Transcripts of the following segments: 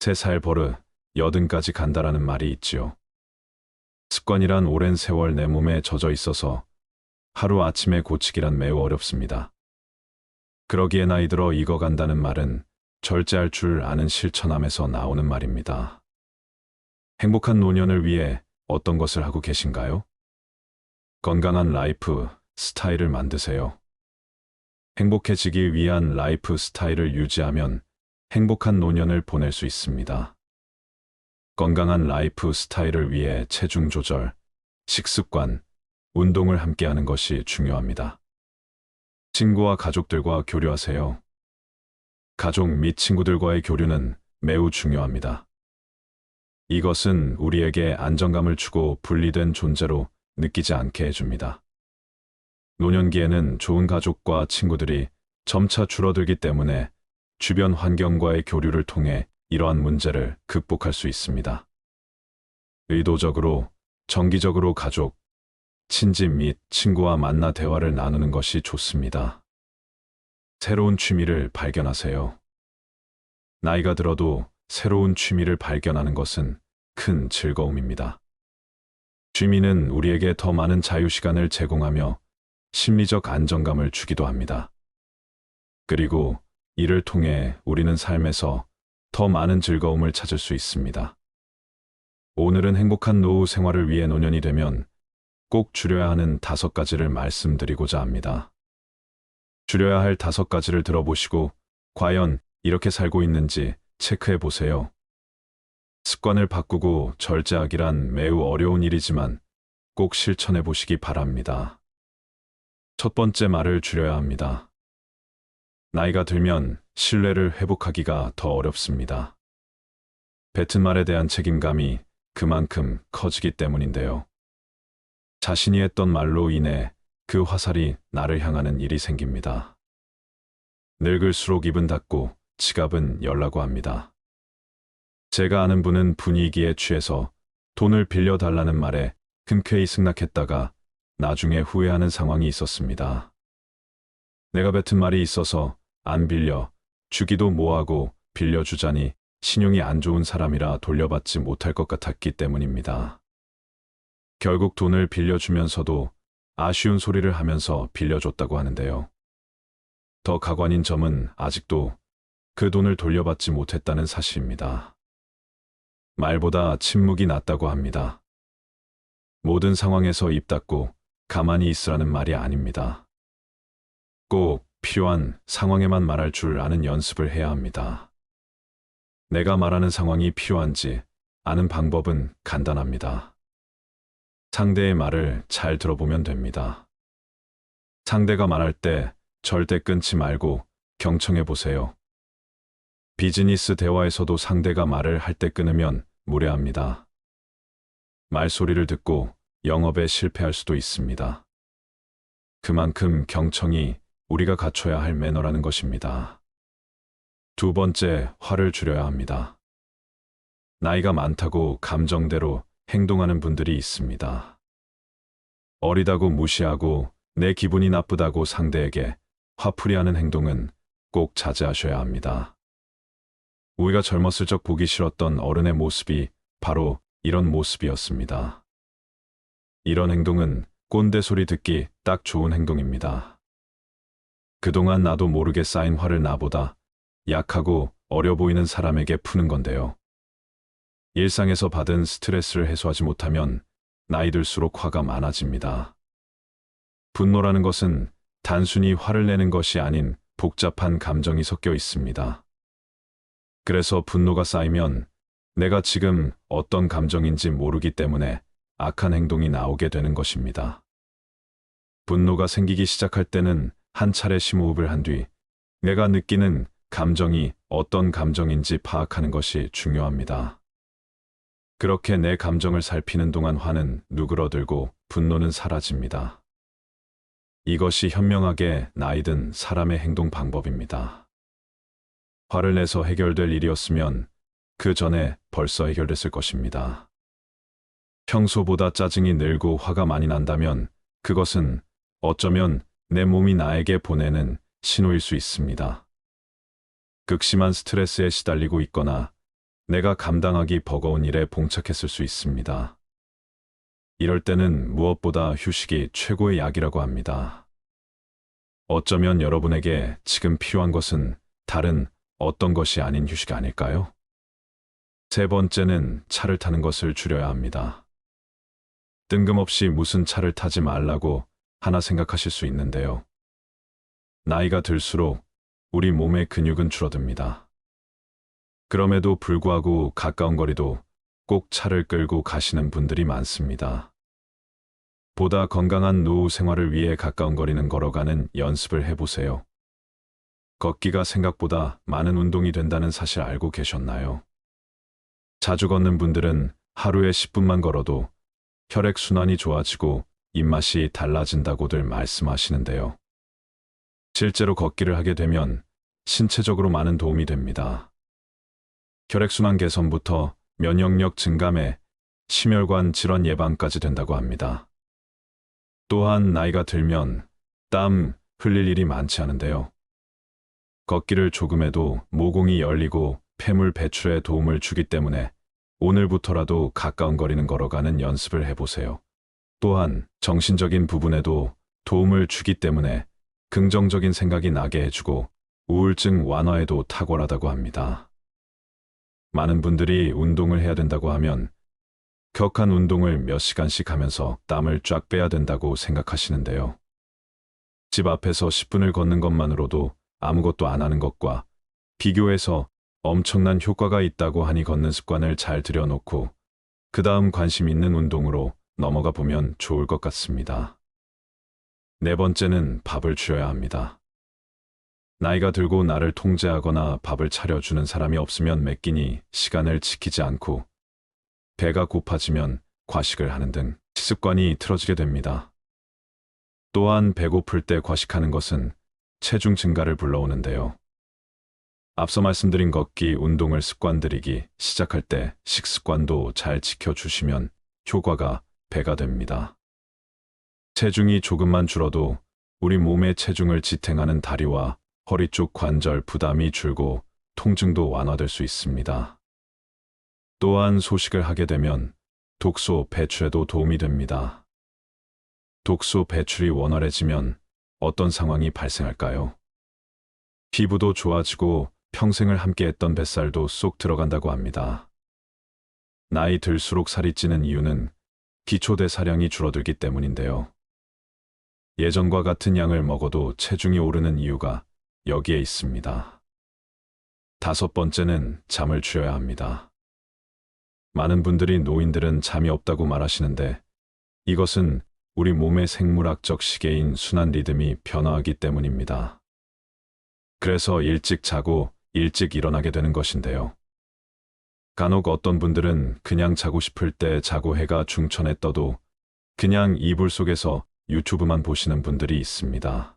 3살 버릇, 80까지 간다라는 말이 있지요. 습관이란 오랜 세월 내 몸에 젖어 있어서 하루아침에 고치기란 매우 어렵습니다. 그러기에 나이 들어 익어간다는 말은 절제할 줄 아는 실천함에서 나오는 말입니다. 행복한 노년을 위해 어떤 것을 하고 계신가요? 건강한 라이프 스타일을 만드세요. 행복해지기 위한 라이프 스타일을 유지하면 행복한 노년을 보낼 수 있습니다. 건강한 라이프 스타일을 위해 체중 조절, 식습관, 운동을 함께하는 것이 중요합니다. 친구와 가족들과 교류하세요. 가족 및 친구들과의 교류는 매우 중요합니다. 이것은 우리에게 안정감을 주고 분리된 존재로 느끼지 않게 해줍니다. 노년기에는 좋은 가족과 친구들이 점차 줄어들기 때문에 주변 환경과의 교류를 통해 이러한 문제를 극복할 수 있습니다. 의도적으로, 정기적으로 가족, 친지 및 친구와 만나 대화를 나누는 것이 좋습니다. 새로운 취미를 발견하세요. 나이가 들어도 새로운 취미를 발견하는 것은 큰 즐거움입니다. 취미는 우리에게 더 많은 자유시간을 제공하며 심리적 안정감을 주기도 합니다. 그리고 이를 통해 우리는 삶에서 더 많은 즐거움을 찾을 수 있습니다. 오늘은 행복한 노후 생활을 위해 노년이 되면 꼭 줄여야 하는 5가지를 말씀드리고자 합니다. 줄여야 할 5가지를 들어보시고 과연 이렇게 살고 있는지 체크해 보세요. 습관을 바꾸고 절제하기란 매우 어려운 일이지만 꼭 실천해 보시기 바랍니다. 첫 번째, 말을 줄여야 합니다. 나이가 들면 신뢰를 회복하기가 더 어렵습니다. 뱉은 말에 대한 책임감이 그만큼 커지기 때문인데요. 자신이 했던 말로 인해 그 화살이 나를 향하는 일이 생깁니다. 늙을수록 입은 닫고 지갑은 열라고 합니다. 제가 아는 분은 분위기에 취해서 돈을 빌려달라는 말에 흔쾌히 승낙했다가 나중에 후회하는 상황이 있었습니다. 내가 뱉은 말이 있어서 안 빌려 주기도 뭐하고 빌려주자니 신용이 안 좋은 사람이라 돌려받지 못할 것 같았기 때문입니다. 결국 돈을 빌려주면서도 아쉬운 소리를 하면서 빌려줬다고 하는데요. 더 가관인 점은 아직도 그 돈을 돌려받지 못했다는 사실입니다. 말보다 침묵이 낫다고 합니다. 모든 상황에서 입 닫고 가만히 있으라는 말이 아닙니다. 꼭 필요한 상황에만 말할 줄 아는 연습을 해야 합니다. 내가 말하는 상황이 필요한지 아는 방법은 간단합니다. 상대의 말을 잘 들어보면 됩니다. 상대가 말할 때 절대 끊지 말고 경청해 보세요. 비즈니스 대화에서도 상대가 말을 할 때 끊으면 무례합니다. 말소리를 듣고 영업에 실패할 수도 있습니다. 그만큼 경청이 우리가 갖춰야 할 매너라는 것입니다. 두 번째, 화를 줄여야 합니다. 나이가 많다고 감정대로 행동하는 분들이 있습니다. 어리다고 무시하고 내 기분이 나쁘다고 상대에게 화풀이하는 행동은 꼭 자제하셔야 합니다. 우리가 젊었을 적 보기 싫었던 어른의 모습이 바로 이런 모습이었습니다. 이런 행동은 꼰대 소리 듣기 딱 좋은 행동입니다. 그동안 나도 모르게 쌓인 화를 나보다 약하고 어려 보이는 사람에게 푸는 건데요. 일상에서 받은 스트레스를 해소하지 못하면 나이 들수록 화가 많아집니다. 분노라는 것은 단순히 화를 내는 것이 아닌 복잡한 감정이 섞여 있습니다. 그래서 분노가 쌓이면 내가 지금 어떤 감정인지 모르기 때문에 악한 행동이 나오게 되는 것입니다. 분노가 생기기 시작할 때는 한 차례 심호흡을 한 뒤 내가 느끼는 감정이 어떤 감정인지 파악하는 것이 중요합니다. 그렇게 내 감정을 살피는 동안 화는 누그러들고 분노는 사라집니다. 이것이 현명하게 나이든 사람의 행동 방법입니다. 화를 내서 해결될 일이었으면 그 전에 벌써 해결됐을 것입니다. 평소보다 짜증이 늘고 화가 많이 난다면 그것은 어쩌면 내 몸이 나에게 보내는 신호일 수 있습니다. 극심한 스트레스에 시달리고 있거나 내가 감당하기 버거운 일에 봉착했을 수 있습니다. 이럴 때는 무엇보다 휴식이 최고의 약이라고 합니다. 어쩌면 여러분에게 지금 필요한 것은 다른 어떤 것이 아닌 휴식 아닐까요? 세 번째는 차를 타는 것을 줄여야 합니다. 뜬금없이 무슨 차를 타지 말라고 하나 생각하실 수 있는데요. 나이가 들수록 우리 몸의 근육은 줄어듭니다. 그럼에도 불구하고 가까운 거리도 꼭 차를 끌고 가시는 분들이 많습니다. 보다 건강한 노후 생활을 위해 가까운 거리는 걸어가는 연습을 해보세요. 걷기가 생각보다 많은 운동이 된다는 사실 알고 계셨나요? 자주 걷는 분들은 하루에 10분만 걸어도 혈액순환이 좋아지고 입맛이 달라진다고들 말씀하시는데요. 실제로 걷기를 하게 되면 신체적으로 많은 도움이 됩니다. 혈액순환 개선부터 면역력 증감에 심혈관 질환 예방까지 된다고 합니다. 또한 나이가 들면 땀 흘릴 일이 많지 않은데요. 걷기를 조금 해도 모공이 열리고 폐물 배출에 도움을 주기 때문에 오늘부터라도 가까운 거리는 걸어가는 연습을 해보세요. 또한 정신적인 부분에도 도움을 주기 때문에 긍정적인 생각이 나게 해주고 우울증 완화에도 탁월하다고 합니다. 많은 분들이 운동을 해야 된다고 하면 격한 운동을 몇 시간씩 하면서 땀을 쫙 빼야 된다고 생각하시는데요. 집 앞에서 10분을 걷는 것만으로도 아무것도 안 하는 것과 비교해서 엄청난 효과가 있다고 하니 걷는 습관을 잘 들여놓고 그 다음 관심 있는 운동으로 넘어가 보면 좋을 것 같습니다. 네 번째는 밥을 줄여야 합니다. 나이가 들고 나를 통제하거나 밥을 차려주는 사람이 없으면 매 끼니 시간을 지키지 않고 배가 고파지면 과식을 하는 등 식습관이 틀어지게 됩니다. 또한 배고플 때 과식하는 것은 체중 증가를 불러오는데요. 앞서 말씀드린 걷기, 운동을 습관들이기 시작할 때 식습관도 잘 지켜주시면 효과가 배가 됩니다. 체중이 조금만 줄어도 우리 몸의 체중을 지탱하는 다리와 허리 쪽 관절 부담이 줄고 통증도 완화될 수 있습니다. 또한 소식을 하게 되면 독소 배출에도 도움이 됩니다. 독소 배출이 원활해지면 어떤 상황이 발생할까요? 피부도 좋아지고 평생을 함께했던 뱃살도 쏙 들어간다고 합니다. 나이 들수록 살이 찌는 이유는 기초대사량이 줄어들기 때문인데요. 예전과 같은 양을 먹어도 체중이 오르는 이유가 여기에 있습니다. 다섯 번째는 잠을 줄여야 합니다. 많은 분들이 노인들은 잠이 없다고 말하시는데 이것은 우리 몸의 생물학적 시계인 순환 리듬이 변화하기 때문입니다. 그래서 일찍 자고 일찍 일어나게 되는 것인데요. 간혹 어떤 분들은 그냥 자고 싶을 때 자고 해가 중천에 떠도 그냥 이불 속에서 유튜브만 보시는 분들이 있습니다.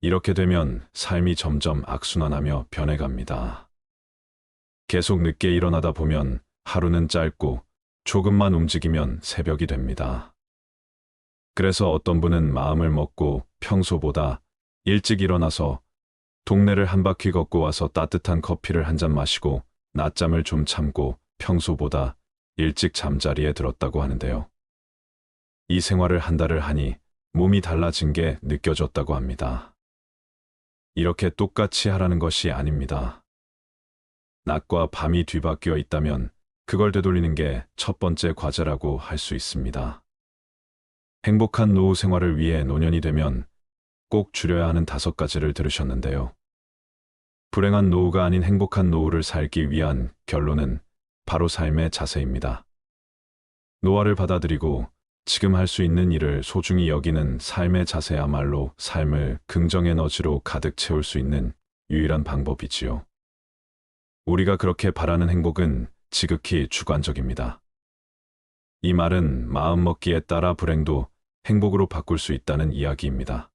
이렇게 되면 삶이 점점 악순환하며 변해갑니다. 계속 늦게 일어나다 보면 하루는 짧고 조금만 움직이면 새벽이 됩니다. 그래서 어떤 분은 마음을 먹고 평소보다 일찍 일어나서 동네를 한 바퀴 걷고 와서 따뜻한 커피를 한 잔 마시고 낮잠을 좀 참고 평소보다 일찍 잠자리에 들었다고 하는데요. 이 생활을 한 달을 하니 몸이 달라진 게 느껴졌다고 합니다. 이렇게 똑같이 하라는 것이 아닙니다. 낮과 밤이 뒤바뀌어 있다면 그걸 되돌리는 게 첫 번째 과제라고 할 수 있습니다. 행복한 노후 생활을 위해 노년이 되면 꼭 줄여야 하는 5가지를 들으셨는데요. 불행한 노후가 아닌 행복한 노후를 살기 위한 결론은 바로 삶의 자세입니다. 노화를 받아들이고 지금 할 수 있는 일을 소중히 여기는 삶의 자세야말로 삶을 긍정 에너지로 가득 채울 수 있는 유일한 방법이지요. 우리가 그렇게 바라는 행복은 지극히 주관적입니다. 이 말은 마음먹기에 따라 불행도 행복으로 바꿀 수 있다는 이야기입니다.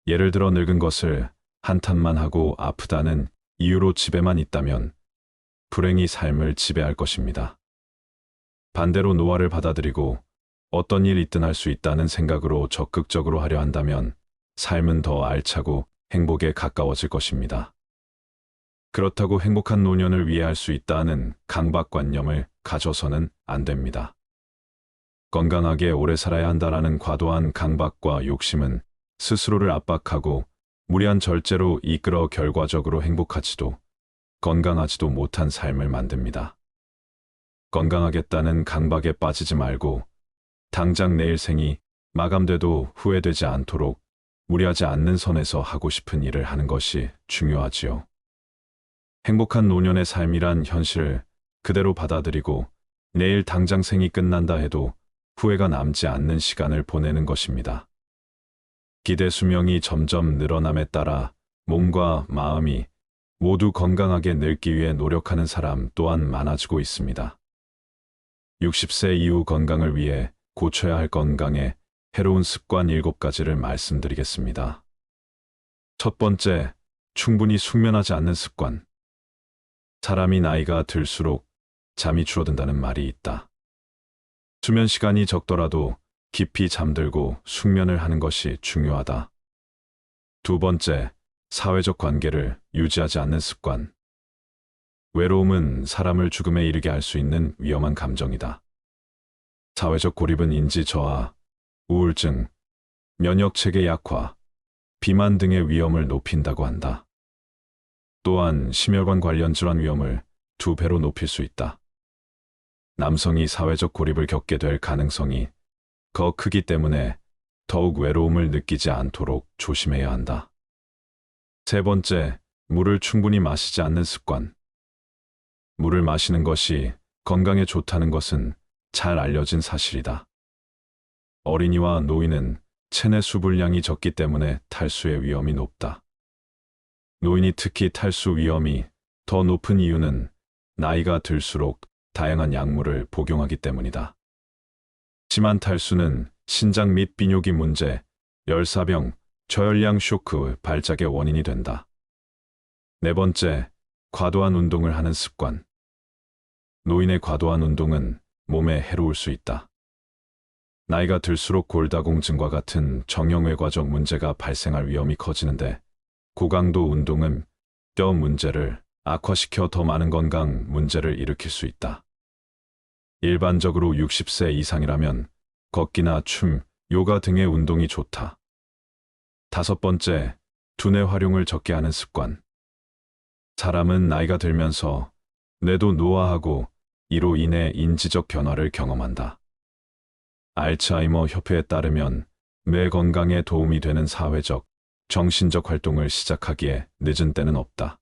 예를 들어 늙은 것을 한탄만 하고 아프다는 이유로 집에만 있다면 불행이 삶을 지배할 것입니다. 반대로 노화를 받아들이고 어떤 일 있든 할 수 있다는 생각으로 적극적으로 하려 한다면 삶은 더 알차고 행복에 가까워질 것입니다. 그렇다고 행복한 노년을 위해 할 수 있다는 강박관념을 가져서는 안 됩니다. 건강하게 오래 살아야 한다라는 과도한 강박과 욕심은 스스로를 압박하고 무리한 절제로 이끌어 결과적으로 행복하지도 건강하지도 못한 삶을 만듭니다. 건강하겠다는 강박에 빠지지 말고 당장 내일 생이 마감돼도 후회되지 않도록 무리하지 않는 선에서 하고 싶은 일을 하는 것이 중요하지요. 행복한 노년의 삶이란 현실을 그대로 받아들이고 내일 당장 생이 끝난다 해도 후회가 남지 않는 시간을 보내는 것입니다. 기대 수명이 점점 늘어남에 따라 몸과 마음이 모두 건강하게 늙기 위해 노력하는 사람 또한 많아지고 있습니다. 60세 이후 건강을 위해 고쳐야 할 건강에 해로운 습관 7가지를 말씀드리겠습니다. 첫 번째, 충분히 숙면하지 않는 습관. 사람이 나이가 들수록 잠이 줄어든다는 말이 있다. 수면 시간이 적더라도 깊이 잠들고 숙면을 하는 것이 중요하다. 두 번째, 사회적 관계를 유지하지 않는 습관. 외로움은 사람을 죽음에 이르게 할 수 있는 위험한 감정이다. 사회적 고립은 인지 저하, 우울증, 면역체계 약화, 비만 등의 위험을 높인다고 한다. 또한 심혈관 관련 질환 위험을 2배로 높일 수 있다. 남성이 사회적 고립을 겪게 될 가능성이 더 크기 때문에 더욱 외로움을 느끼지 않도록 조심해야 한다. 세 번째, 물을 충분히 마시지 않는 습관. 물을 마시는 것이 건강에 좋다는 것은 잘 알려진 사실이다. 어린이와 노인은 체내 수분량이 적기 때문에 탈수의 위험이 높다. 노인이 특히 탈수 위험이 더 높은 이유는 나이가 들수록 다양한 약물을 복용하기 때문이다. 심한 탈수는 신장 및 비뇨기 문제, 열사병, 저혈량 쇼크 발작의 원인이 된다. 네 번째, 과도한 운동을 하는 습관. 노인의 과도한 운동은 몸에 해로울 수 있다. 나이가 들수록 골다공증과 같은 정형외과적 문제가 발생할 위험이 커지는데 고강도 운동은 뼈 문제를 악화시켜 더 많은 건강 문제를 일으킬 수 있다. 일반적으로 60세 이상이라면 걷기나 춤, 요가 등의 운동이 좋다. 다섯 번째, 두뇌 활용을 적게 하는 습관. 사람은 나이가 들면서 뇌도 노화하고 이로 인해 인지적 변화를 경험한다. 알츠하이머 협회에 따르면 뇌 건강에 도움이 되는 사회적, 정신적 활동을 시작하기에 늦은 때는 없다.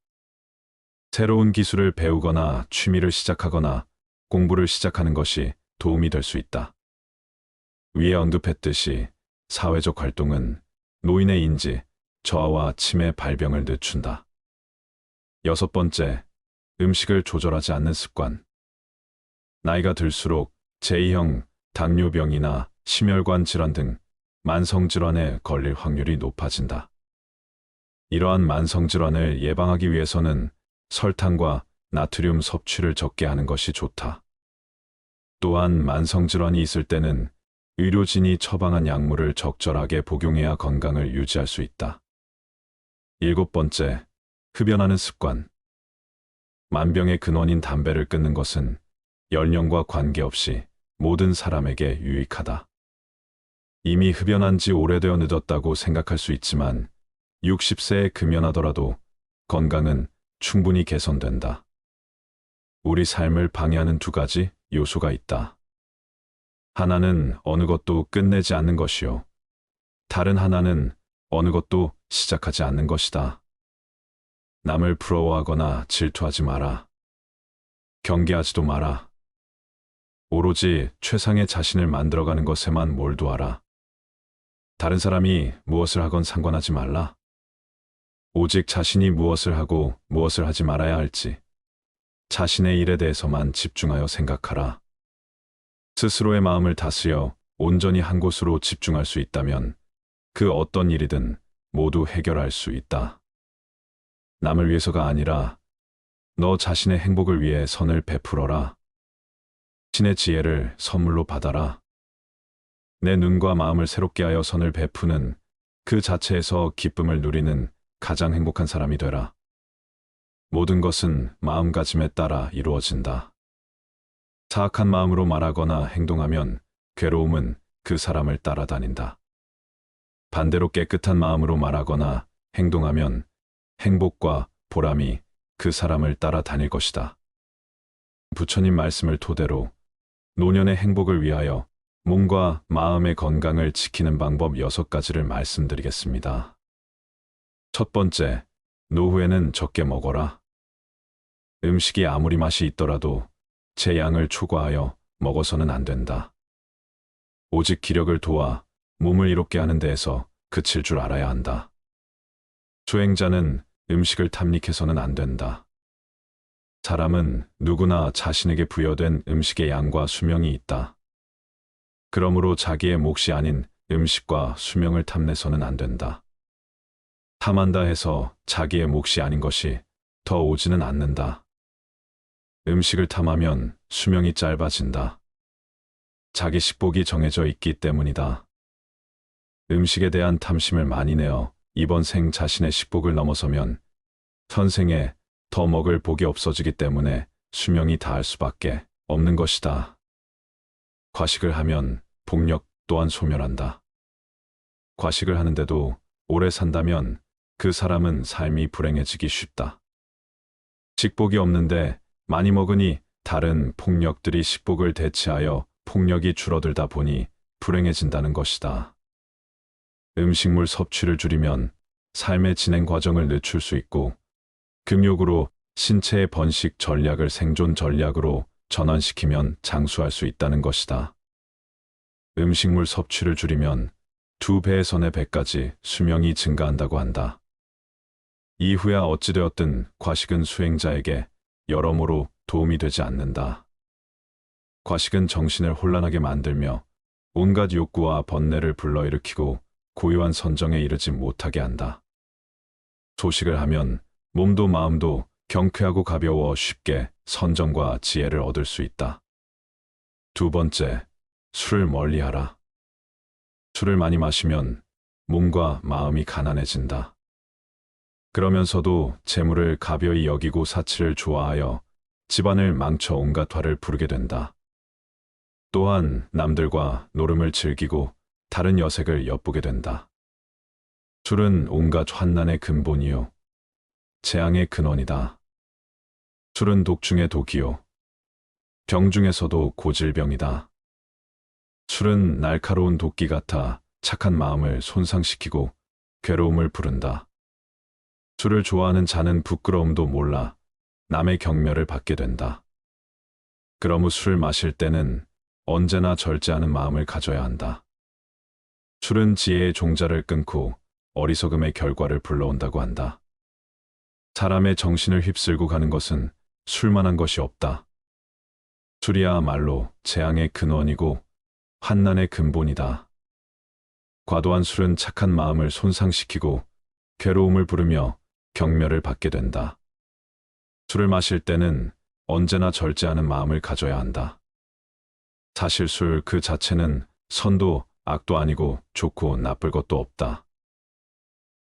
새로운 기술을 배우거나 취미를 시작하거나 공부를 시작하는 것이 도움이 될 수 있다. 위에 언급했듯이 사회적 활동은 노인의 인지, 저하와 치매 발병을 늦춘다. 여섯 번째, 음식을 조절하지 않는 습관. 나이가 들수록 제2형 당뇨병이나 심혈관 질환 등 만성질환에 걸릴 확률이 높아진다. 이러한 만성질환을 예방하기 위해서는 설탕과 나트륨 섭취를 적게 하는 것이 좋다. 또한 만성질환이 있을 때는 의료진이 처방한 약물을 적절하게 복용해야 건강을 유지할 수 있다. 일곱 번째, 흡연하는 습관. 만병의 근원인 담배를 끊는 것은 연령과 관계없이 모든 사람에게 유익하다. 이미 흡연한 지 오래되어 늦었다고 생각할 수 있지만 60세에 금연하더라도 건강은 충분히 개선된다. 우리 삶을 방해하는 2가지 요소가 있다. 하나는 어느 것도 끝내지 않는 것이요. 다른 하나는 어느 것도 시작하지 않는 것이다. 남을 부러워하거나 질투하지 마라. 경계하지도 마라. 오로지 최상의 자신을 만들어가는 것에만 몰두하라. 다른 사람이 무엇을 하건 상관하지 말라. 오직 자신이 무엇을 하고 무엇을 하지 말아야 할지 자신의 일에 대해서만 집중하여 생각하라. 스스로의 마음을 다스려 온전히 한 곳으로 집중할 수 있다면 그 어떤 일이든 모두 해결할 수 있다. 남을 위해서가 아니라 너 자신의 행복을 위해 선을 베풀어라. 신의 지혜를 선물로 받아라. 내 눈과 마음을 새롭게 하여 선을 베푸는 그 자체에서 기쁨을 누리는 가장 행복한 사람이 되라. 모든 것은 마음가짐에 따라 이루어진다. 사악한 마음으로 말하거나 행동하면 괴로움은 그 사람을 따라다닌다. 반대로 깨끗한 마음으로 말하거나 행동하면 행복과 보람이 그 사람을 따라다닐 것이다. 부처님 말씀을 토대로 노년의 행복을 위하여 몸과 마음의 건강을 지키는 방법 6가지를 말씀드리겠습니다. 첫 번째, 노후에는 적게 먹어라. 음식이 아무리 맛이 있더라도 제 양을 초과하여 먹어서는 안 된다. 오직 기력을 도와 몸을 이롭게 하는 데에서 그칠 줄 알아야 한다. 수행자는 음식을 탐닉해서는 안 된다. 사람은 누구나 자신에게 부여된 음식의 양과 수명이 있다. 그러므로 자기의 몫이 아닌 음식과 수명을 탐내서는 안 된다. 탐한다 해서 자기의 몫이 아닌 것이 더 오지는 않는다. 음식을 탐하면 수명이 짧아진다. 자기 식복이 정해져 있기 때문이다. 음식에 대한 탐심을 많이 내어 이번 생 자신의 식복을 넘어서면 선생에 더 먹을 복이 없어지기 때문에 수명이 다할 수밖에 없는 것이다. 과식을 하면 복력 또한 소멸한다. 과식을 하는데도 오래 산다면 그 사람은 삶이 불행해지기 쉽다. 식복이 없는데 많이 먹으니 다른 폭력들이 식복을 대체하여 폭력이 줄어들다 보니 불행해진다는 것이다. 음식물 섭취를 줄이면 삶의 진행 과정을 늦출 수 있고 금욕으로 신체의 번식 전략을 생존 전략으로 전환시키면 장수할 수 있다는 것이다. 음식물 섭취를 줄이면 2배에서 4배까지 수명이 증가한다고 한다. 이후야 어찌되었든 과식은 수행자에게 여러모로 도움이 되지 않는다. 과식은 정신을 혼란하게 만들며 온갖 욕구와 번뇌를 불러일으키고 고요한 선정에 이르지 못하게 한다. 소식을 하면 몸도 마음도 경쾌하고 가벼워 쉽게 선정과 지혜를 얻을 수 있다. 두 번째, 술을 멀리하라. 술을 많이 마시면 몸과 마음이 가난해진다. 그러면서도 재물을 가벼이 여기고 사치를 좋아하여 집안을 망쳐 온갖 화를 부르게 된다. 또한 남들과 노름을 즐기고 다른 여색을 엿보게 된다. 술은 온갖 환난의 근본이요 재앙의 근원이다. 술은 독 중의 독이요 병 중에서도 고질병이다. 술은 날카로운 도끼 같아 착한 마음을 손상시키고 괴로움을 부른다. 술을 좋아하는 자는 부끄러움도 몰라 남의 경멸을 받게 된다. 그러므 술을 마실 때는 언제나 절제하는 마음을 가져야 한다. 술은 지혜의 종자를 끊고 어리석음의 결과를 불러온다고 한다. 사람의 정신을 휩쓸고 가는 것은 술만한 것이 없다. 술이야말로 재앙의 근원이고 환난의 근본이다. 과도한 술은 착한 마음을 손상시키고 괴로움을 부르며 경멸을 받게 된다. 술을 마실 때는 언제나 절제하는 마음을 가져야 한다. 사실 술 그 자체는 선도 악도 아니고 좋고 나쁠 것도 없다.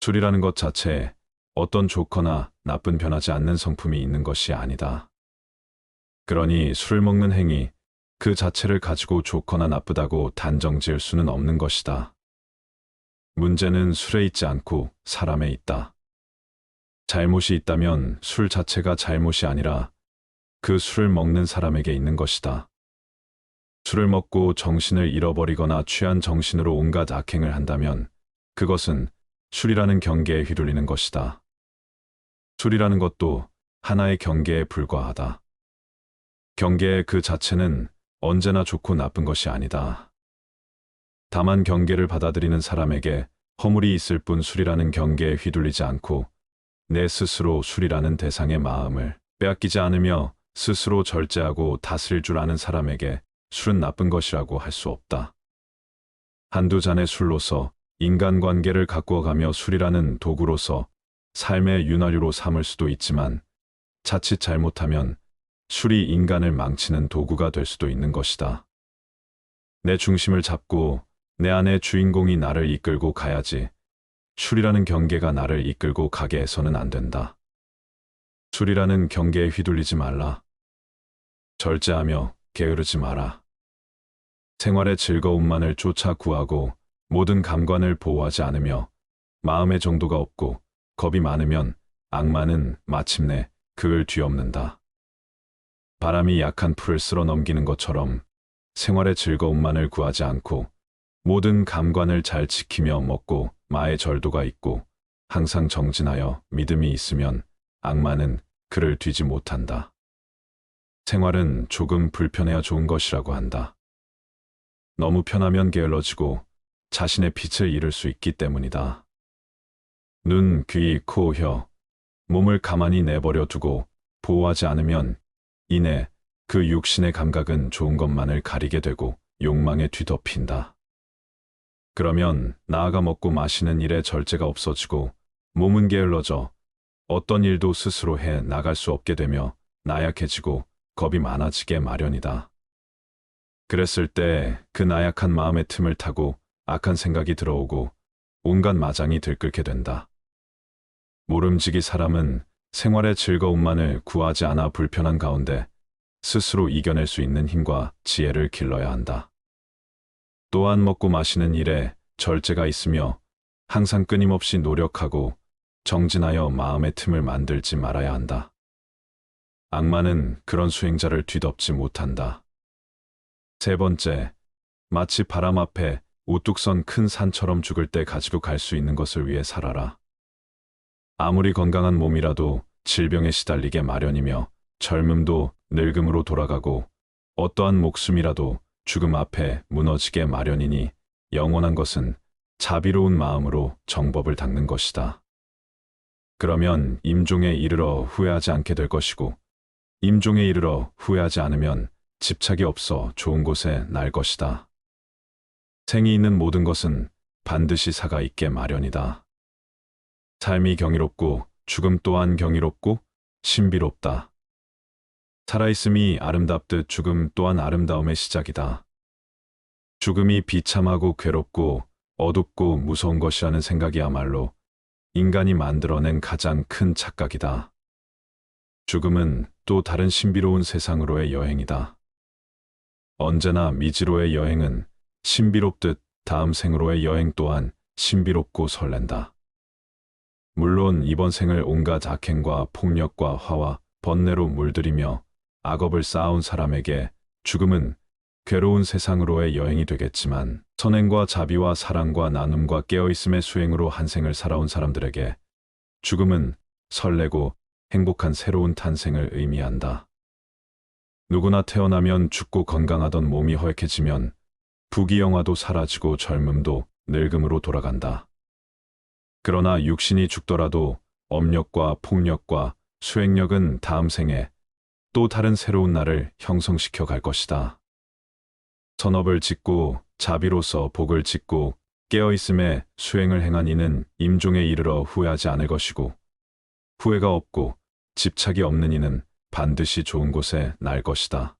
술이라는 것 자체에 어떤 좋거나 나쁜 변하지 않는 성품이 있는 것이 아니다. 그러니 술을 먹는 행위 그 자체를 가지고 좋거나 나쁘다고 단정 지을 수는 없는 것이다. 문제는 술에 있지 않고 사람에 있다. 잘못이 있다면 술 자체가 잘못이 아니라 그 술을 먹는 사람에게 있는 것이다. 술을 먹고 정신을 잃어버리거나 취한 정신으로 온갖 악행을 한다면 그것은 술이라는 경계에 휘둘리는 것이다. 술이라는 것도 하나의 경계에 불과하다. 경계 그 자체는 언제나 좋고 나쁜 것이 아니다. 다만 경계를 받아들이는 사람에게 허물이 있을 뿐 술이라는 경계에 휘둘리지 않고 내 스스로 술이라는 대상의 마음을 빼앗기지 않으며 스스로 절제하고 다스릴 줄 아는 사람에게 술은 나쁜 것이라고 할 수 없다. 한두 잔의 술로서 인간관계를 가꾸어가며 술이라는 도구로서 삶의 윤활유로 삼을 수도 있지만 자칫 잘못하면 술이 인간을 망치는 도구가 될 수도 있는 것이다. 내 중심을 잡고 내 안의 주인공이 나를 이끌고 가야지 술이라는 경계가 나를 이끌고 가게 해서는 안 된다. 술이라는 경계에 휘둘리지 말라. 절제하며 게으르지 마라. 생활의 즐거움만을 쫓아 구하고 모든 감관을 보호하지 않으며 마음의 정도가 없고 겁이 많으면 악마는 마침내 그을 뒤엎는다. 바람이 약한 풀을 쓸어 넘기는 것처럼 생활의 즐거움만을 구하지 않고 모든 감관을 잘 지키며 먹고 마의 절도가 있고 항상 정진하여 믿음이 있으면 악마는 그를 뒤지 못한다. 생활은 조금 불편해야 좋은 것이라고 한다. 너무 편하면 게을러지고 자신의 빛을 잃을 수 있기 때문이다. 눈, 귀, 코, 혀, 몸을 가만히 내버려 두고 보호하지 않으면 이내 그 육신의 감각은 좋은 것만을 가리게 되고 욕망에 뒤덮인다. 그러면 나아가 먹고 마시는 일에 절제가 없어지고 몸은 게을러져 어떤 일도 스스로 해 나갈 수 없게 되며 나약해지고 겁이 많아지게 마련이다. 그랬을 때 그 나약한 마음의 틈을 타고 악한 생각이 들어오고 온갖 마장이 들끓게 된다. 모름지기 사람은 생활의 즐거움만을 구하지 않아 불편한 가운데 스스로 이겨낼 수 있는 힘과 지혜를 길러야 한다. 또한 먹고 마시는 일에 절제가 있으며 항상 끊임없이 노력하고 정진하여 마음의 틈을 만들지 말아야 한다. 악마는 그런 수행자를 뒤덮지 못한다. 세 번째, 마치 바람 앞에 우뚝 선 큰 산처럼 죽을 때 가지고 갈 수 있는 것을 위해 살아라. 아무리 건강한 몸이라도 질병에 시달리게 마련이며 젊음도 늙음으로 돌아가고 어떠한 목숨이라도 죽음 앞에 무너지게 마련이니 영원한 것은 자비로운 마음으로 정법을 닦는 것이다. 그러면 임종에 이르러 후회하지 않게 될 것이고 임종에 이르러 후회하지 않으면 집착이 없어 좋은 곳에 날 것이다. 생이 있는 모든 것은 반드시 사가 있게 마련이다. 삶이 경이롭고 죽음 또한 경이롭고 신비롭다. 살아있음이 아름답듯 죽음 또한 아름다움의 시작이다. 죽음이 비참하고 괴롭고 어둡고 무서운 것이라는 생각이야말로 인간이 만들어낸 가장 큰 착각이다. 죽음은 또 다른 신비로운 세상으로의 여행이다. 언제나 미지로의 여행은 신비롭듯 다음 생으로의 여행 또한 신비롭고 설렌다. 물론 이번 생을 온갖 악행과 폭력과 화와 번뇌로 물들이며 악업을 쌓아온 사람에게 죽음은 괴로운 세상으로의 여행이 되겠지만 선행과 자비와 사랑과 나눔과 깨어있음의 수행으로 한 생을 살아온 사람들에게 죽음은 설레고 행복한 새로운 탄생을 의미한다. 누구나 태어나면 죽고 건강하던 몸이 헐케지면 부귀영화도 사라지고 젊음도 늙음으로 돌아간다. 그러나 육신이 죽더라도 업력과 폭력과 수행력은 다음 생에 또 다른 새로운 나를 형성시켜 갈 것이다. 선업을 짓고 자비로서 복을 짓고 깨어있음에 수행을 행한 이는 임종에 이르러 후회하지 않을 것이고 후회가 없고 집착이 없는 이는 반드시 좋은 곳에 날 것이다.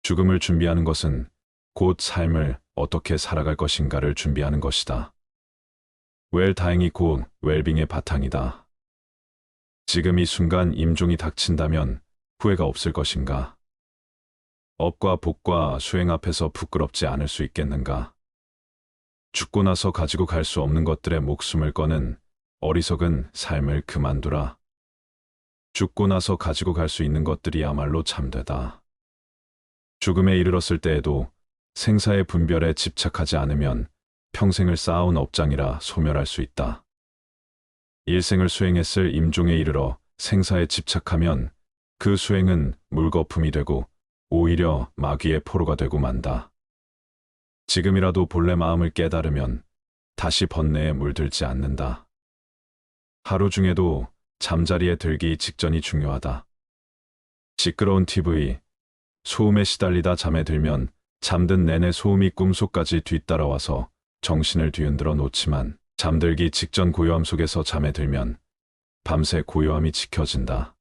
죽음을 준비하는 것은 곧 삶을 어떻게 살아갈 것인가를 준비하는 것이다. 웰다행이 곧 웰빙의 바탕이다. 지금 이 순간 임종이 닥친다면 후회가 없을 것인가? 업과 복과 수행 앞에서 부끄럽지 않을 수 있겠는가? 죽고 나서 가지고 갈 수 없는 것들의 목숨을 거는 어리석은 삶을 그만두라. 죽고 나서 가지고 갈 수 있는 것들이야말로 참되다. 죽음에 이르렀을 때에도 생사의 분별에 집착하지 않으면 평생을 쌓아온 업장이라 소멸할 수 있다. 일생을 수행했을 임종에 이르러 생사에 집착하면 그 수행은 물거품이 되고 오히려 마귀의 포로가 되고 만다. 지금이라도 본래 마음을 깨달으면 다시 번뇌에 물들지 않는다. 하루 중에도 잠자리에 들기 직전이 중요하다. 시끄러운 TV, 소음에 시달리다 잠에 들면 잠든 내내 소음이 꿈속까지 뒤따라와서 정신을 뒤흔들어 놓지만 잠들기 직전 고요함 속에서 잠에 들면 밤새 고요함이 지켜진다.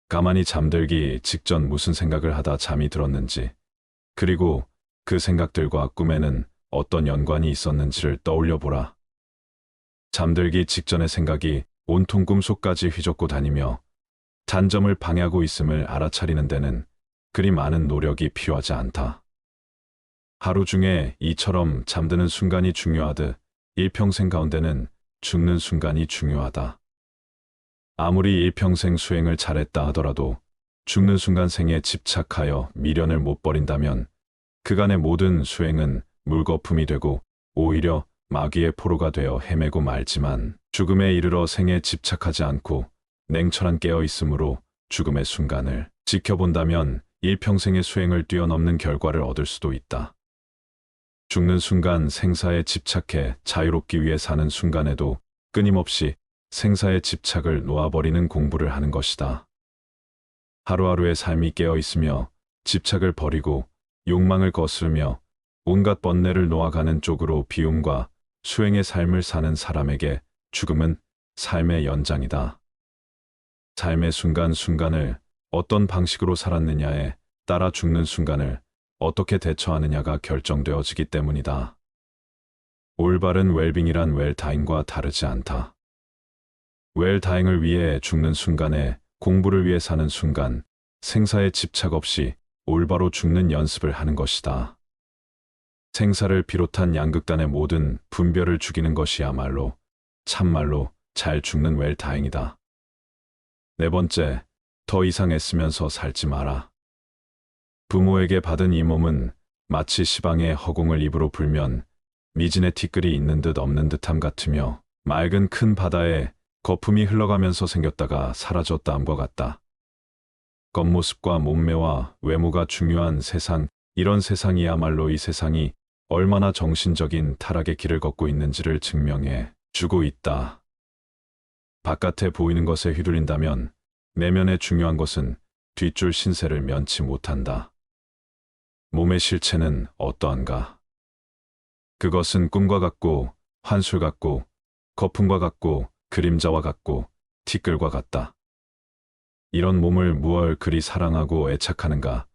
가만히 잠들기 직전 무슨 생각을 하다 잠이 들었는지, 그리고 그 생각들과 꿈에는 어떤 연관이 있었는지를 떠올려 보라. 잠들기 직전의 생각이 온통 꿈속까지 휘젓고 다니며 단점을 방해하고 있음을 알아차리는 데는 그리 많은 노력이 필요하지 않다. 하루 중에 이처럼 잠드는 순간이 중요하듯 일평생 가운데는 죽는 순간이 중요하다. 아무리 일평생 수행을 잘했다 하더라도 죽는 순간 생에 집착하여 미련을 못 버린다면 그간의 모든 수행은 물거품이 되고 오히려 마귀의 포로가 되어 헤매고 말지만, 죽음에 이르러 생에 집착하지 않고 냉철한 깨어있음으로 죽음의 순간을 지켜본다면 일평생의 수행을 뛰어넘는 결과를 얻을 수도 있다. 죽는 순간 생사에 집착해 자유롭기 위해 사는 순간에도 끊임없이 생사의 집착을 놓아버리는 공부를 하는 것이다. 하루하루의 삶이 깨어있으며 집착을 버리고 욕망을 거스르며 온갖 번뇌를 놓아가는 쪽으로 비움과 수행의 삶을 사는 사람에게 죽음은 삶의 연장이다. 삶의 순간순간을 어떤 방식으로 살았느냐에 따라 죽는 순간을 어떻게 대처하느냐가 결정되어지기 때문이다. 올바른 웰빙이란 웰다잉과 다르지 않다. 웰다잉을 위해 죽는 순간에 공부를 위해 사는 순간, 생사에 집착 없이 올바로 죽는 연습을 하는 것이다. 생사를 비롯한 양극단의 모든 분별을 죽이는 것이야말로 참말로 잘 죽는 웰다잉이다. 네 번째, 더 이상 애쓰면서 살지 마라. 부모에게 받은 이 몸은 마치 시방의 허공을 입으로 불면 미진의 티끌이 있는 듯 없는 듯함 같으며 맑은 큰 바다에 거품이 흘러가면서 생겼다가 사라졌다함과 같다. 겉모습과 몸매와 외모가 중요한 세상, 이런 세상이야말로 이 세상이 얼마나 정신적인 타락의 길을 걷고 있는지를 증명해 주고 있다. 바깥에 보이는 것에 휘둘린다면 내면에 중요한 것은 뒷줄 신세를 면치 못한다. 몸의 실체는 어떠한가? 그것은 꿈과 같고 환술 같고 거품과 같고 그림자와 같고 티끌과 같다. 이런 몸을 무얼 그리 사랑하고 애착하는가?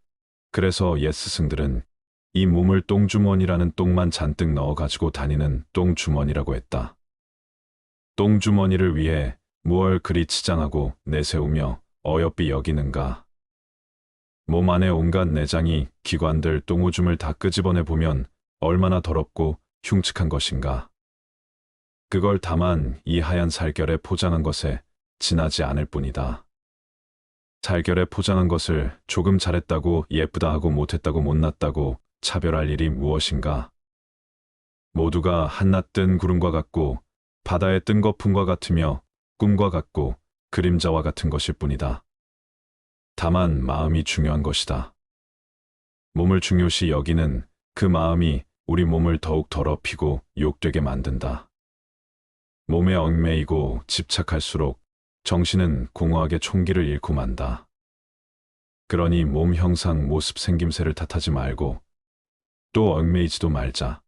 그래서 옛 스승들은 이 몸을 똥주머니라는 똥만 잔뜩 넣어 가지고 다니는 똥주머니라고 했다. 똥주머니를 위해 무얼 그리 치장하고 내세우며 어여삐 여기는가? 몸 안에 온갖 내장이 기관들 똥오줌을 다 끄집어내 보면 얼마나 더럽고 흉측한 것인가? 그걸 다만 이 하얀 살결에 포장한 것에 지나지 않을 뿐이다. 살결에 포장한 것을 조금 잘했다고 예쁘다 하고 못했다고 못났다고 차별할 일이 무엇인가? 모두가 한낮 뜬 구름과 같고 바다에 뜬 거품과 같으며 꿈과 같고 그림자와 같은 것일 뿐이다. 다만 마음이 중요한 것이다. 몸을 중요시 여기는 그 마음이 우리 몸을 더욱 더럽히고 욕되게 만든다. 몸에 얽매이고 집착할수록 정신은 공허하게 총기를 잃고 만다. 그러니 몸 형상 모습 생김새를 탓하지 말고 또 얽매이지도 말자.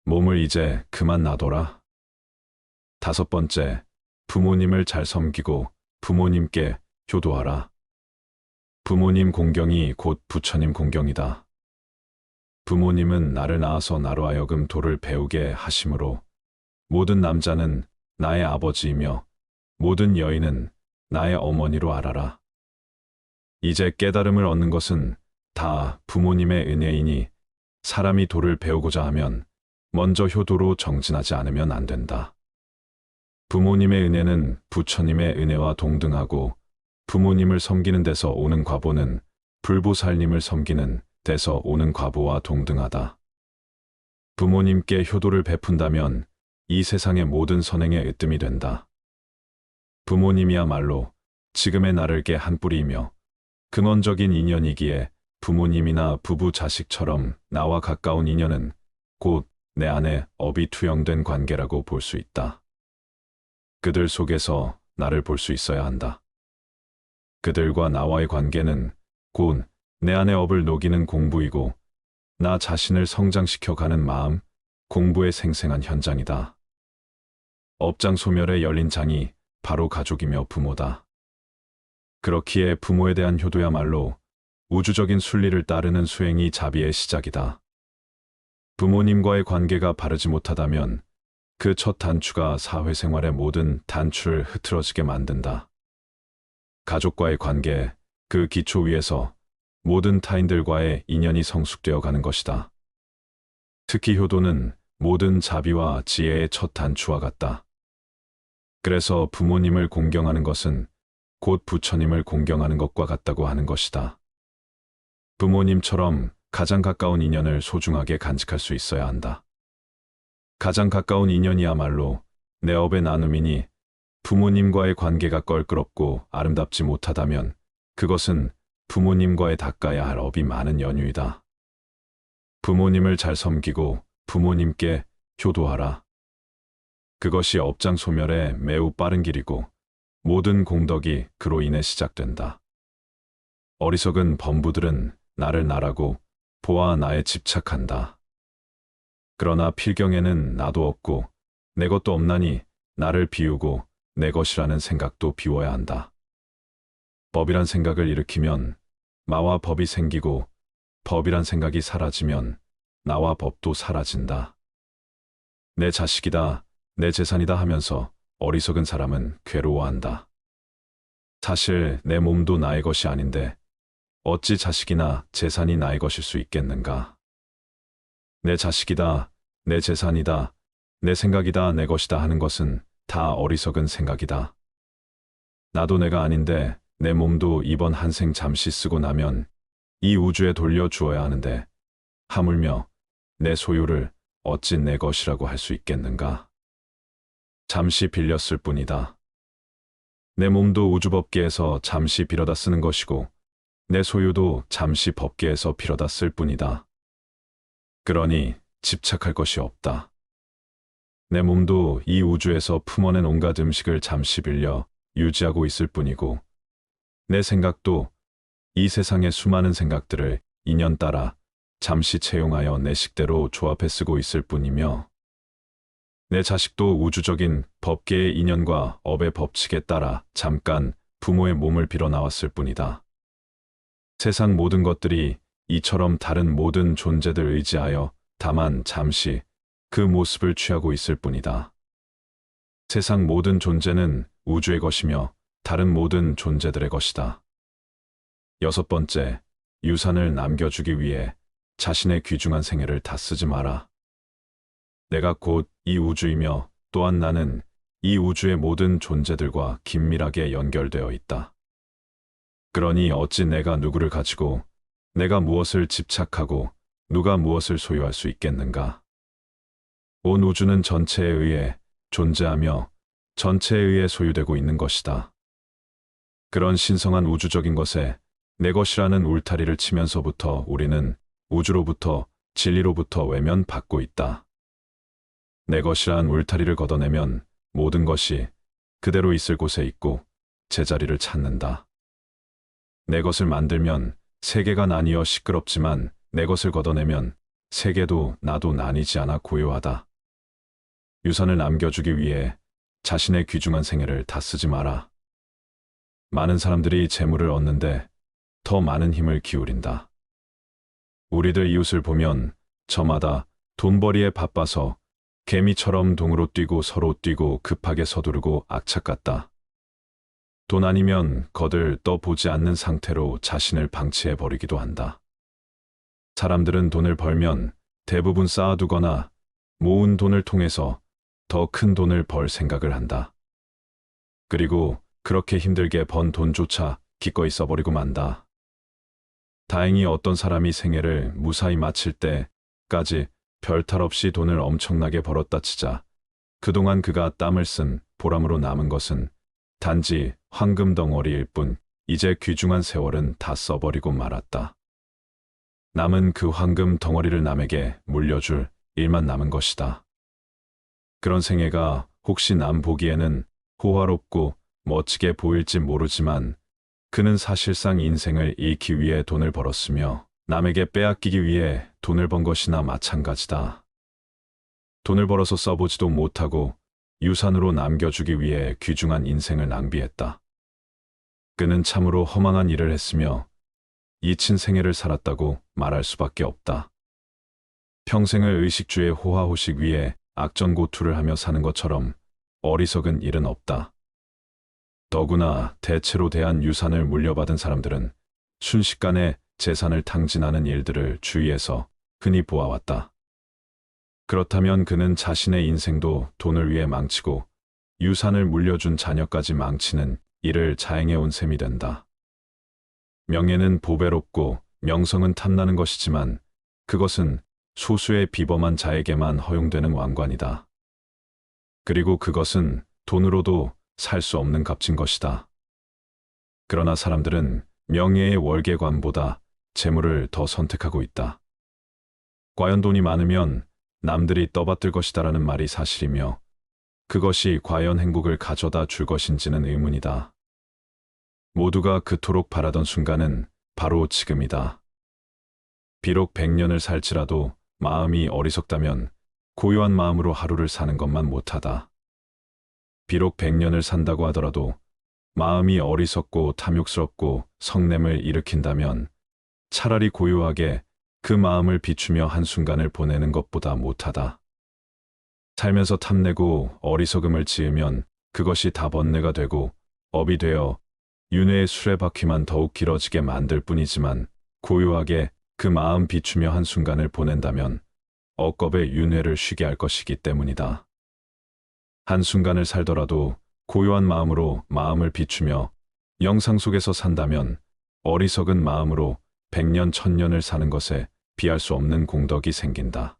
몸을 이제 그만 놔둬라. 다섯 번째, 부모님을 잘 섬기고 부모님께 효도하라. 부모님 공경이 곧 부처님 공경이다. 부모님은 나를 낳아서 나로 하여금 도를 배우게 하심으로 모든 남자는 나의 아버지이며 모든 여인은 나의 어머니로 알아라. 이제 깨달음을 얻는 것은 다 부모님의 은혜이니 사람이 도를 배우고자 하면 먼저 효도로 정진하지 않으면 안 된다. 부모님의 은혜는 부처님의 은혜와 동등하고 부모님을 섬기는 데서 오는 과보는 불보살님을 섬기는 데서 오는 과보와 동등하다. 부모님께 효도를 베푼다면 이 세상의 모든 선행에 으뜸이 된다. 부모님이야말로 지금의 나를 개 한 뿌리이며 근원적인 인연이기에 부모님이나 부부 자식처럼 나와 가까운 인연은 곧 내 안에 업이 투영된 관계라고 볼 수 있다. 그들 속에서 나를 볼 수 있어야 한다. 그들과 나와의 관계는 곧 내 안의 업을 녹이는 공부이고 나 자신을 성장시켜가는 마음, 공부의 생생한 현장이다. 업장 소멸에 열린 장이 바로 가족이며 부모다. 그렇기에 부모에 대한 효도야말로 우주적인 순리를 따르는 수행이 자비의 시작이다. 부모님과의 관계가 바르지 못하다면 그 첫 단추가 사회생활의 모든 단추를 흐트러지게 만든다. 가족과의 관계, 그 기초 위에서 모든 타인들과의 인연이 성숙되어 가는 것이다. 특히 효도는 모든 자비와 지혜의 첫 단추와 같다. 그래서 부모님을 공경하는 것은 곧 부처님을 공경하는 것과 같다고 하는 것이다. 부모님처럼 가장 가까운 인연을 소중하게 간직할 수 있어야 한다. 가장 가까운 인연이야말로 내 업의 나눔이니 부모님과의 관계가 껄끄럽고 아름답지 못하다면 그것은 부모님과의 닦아야 할 업이 많은 연유이다. 부모님을 잘 섬기고 부모님께 효도하라. 그것이 업장 소멸에 매우 빠른 길이고 모든 공덕이 그로 인해 시작된다. 어리석은 범부들은 나를 나라고 보아 나에 집착한다. 그러나 필경에는 나도 없고 내 것도 없나니 나를 비우고 내 것이라는 생각도 비워야 한다. 법이란 생각을 일으키면 마와 법이 생기고 법이란 생각이 사라지면 나와 법도 사라진다. 내 자식이다, 내 재산이다 하면서 어리석은 사람은 괴로워한다. 사실 내 몸도 나의 것이 아닌데 어찌 자식이나 재산이 나의 것일 수 있겠는가? 내 자식이다, 내 재산이다, 내 생각이다, 내 것이다 하는 것은 다 어리석은 생각이다. 나도 내가 아닌데 내 몸도 이번 한 생 잠시 쓰고 나면 이 우주에 돌려주어야 하는데 하물며 내 소유를 어찌 내 것이라고 할 수 있겠는가? 잠시 빌렸을 뿐이다. 내 몸도 우주법계에서 잠시 빌어다 쓰는 것이고 내 소유도 잠시 법계에서 빌어다 쓸 뿐이다. 그러니 집착할 것이 없다. 내 몸도 이 우주에서 품어낸 온갖 음식을 잠시 빌려 유지하고 있을 뿐이고 내 생각도 이 세상의 수많은 생각들을 인연 따라 잠시 채용하여 내 식대로 조합해 쓰고 있을 뿐이며 내 자식도 우주적인 법계의 인연과 업의 법칙에 따라 잠깐 부모의 몸을 빌어 나왔을 뿐이다. 세상 모든 것들이 이처럼 다른 모든 존재들 의지하여 다만 잠시 그 모습을 취하고 있을 뿐이다. 세상 모든 존재는 우주의 것이며 다른 모든 존재들의 것이다. 6번째, 유산을 남겨주기 위해 자신의 귀중한 생애를 다 쓰지 마라. 내가 곧 이 우주이며 또한 나는 이 우주의 모든 존재들과 긴밀하게 연결되어 있다. 그러니 어찌 내가 누구를 가지고 내가 무엇을 집착하고 누가 무엇을 소유할 수 있겠는가? 온 우주는 전체에 의해 존재하며 전체에 의해 소유되고 있는 것이다. 그런 신성한 우주적인 것에 내 것이라는 울타리를 치면서부터 우리는 우주로부터 진리로부터 외면받고 있다. 내 것이란 울타리를 걷어내면 모든 것이 그대로 있을 곳에 있고 제자리를 찾는다. 내 것을 만들면 세계가 나뉘어 시끄럽지만 내 것을 걷어내면 세계도 나도 나뉘지 않아 고요하다. 유산을 남겨주기 위해 자신의 귀중한 생애를 다 쓰지 마라. 많은 사람들이 재물을 얻는데 더 많은 힘을 기울인다. 우리들 이웃을 보면 저마다 돈벌이에 바빠서 개미처럼 동으로 뛰고 서로 뛰고 급하게 서두르고 악착 같다. 돈 아니면 거들 떠보지 않는 상태로 자신을 방치해 버리기도 한다. 사람들은 돈을 벌면 대부분 쌓아두거나 모은 돈을 통해서 더 큰 돈을 벌 생각을 한다. 그리고 그렇게 힘들게 번 돈조차 기꺼이 써버리고 만다. 다행히 어떤 사람이 생애를 무사히 마칠 때까지 별탈 없이 돈을 엄청나게 벌었다 치자 그동안 그가 땀을 쓴 보람으로 남은 것은 단지 황금 덩어리일 뿐 이제 귀중한 세월은 다 써버리고 말았다. 남은 그 황금 덩어리를 남에게 물려줄 일만 남은 것이다. 그런 생애가 혹시 남 보기에는 호화롭고 멋지게 보일지 모르지만 그는 사실상 인생을 잃기 위해 돈을 벌었으며 남에게 빼앗기기 위해 돈을 번 것이나 마찬가지다. 돈을 벌어서 써보지도 못하고 유산으로 남겨주기 위해 귀중한 인생을 낭비했다. 그는 참으로 허망한 일을 했으며 잊힌 생애를 살았다고 말할 수밖에 없다. 평생을 의식주의 호화호식 위에 악전고투를 하며 사는 것처럼 어리석은 일은 없다. 더구나 대체로 대한 유산을 물려받은 사람들은 순식간에 재산을 탕진하는 일들을 주위에서 흔히 보아왔다. 그렇다면 그는 자신의 인생도 돈을 위해 망치고 유산을 물려준 자녀까지 망치는 일을 자행해온 셈이 된다. 명예는 보배롭고 명성은 탐나는 것이지만 그것은 소수의 비범한 자에게만 허용되는 왕관이다. 그리고 그것은 돈으로도 살 수 없는 값진 것이다. 그러나 사람들은 명예의 월계관보다 재물을 더 선택하고 있다. 과연 돈이 많으면 남들이 떠받들 것이다라는 말이 사실이며 그것이 과연 행복을 가져다 줄 것인지는 의문이다. 모두가 그토록 바라던 순간은 바로 지금이다. 비록 100년을 살지라도 마음이 어리석다면 고요한 마음으로 하루를 사는 것만 못하다. 비록 100년을 산다고 하더라도 마음이 어리석고 탐욕스럽고 성냄을 일으킨다면 차라리 고요하게 그 마음을 비추며 한순간을 보내는 것보다 못하다. 살면서 탐내고 어리석음을 지으면 그것이 다 번뇌가 되고 업이 되어 윤회의 수레바퀴만 더욱 길어지게 만들 뿐이지만 고요하게 그 마음 비추며 한순간을 보낸다면 억겁의 윤회를 쉬게 할 것이기 때문이다. 한순간을 살더라도 고요한 마음으로 마음을 비추며 영상 속에서 산다면 어리석은 마음으로 100년 1000년을 사는 것에 비할 수 없는 공덕이 생긴다.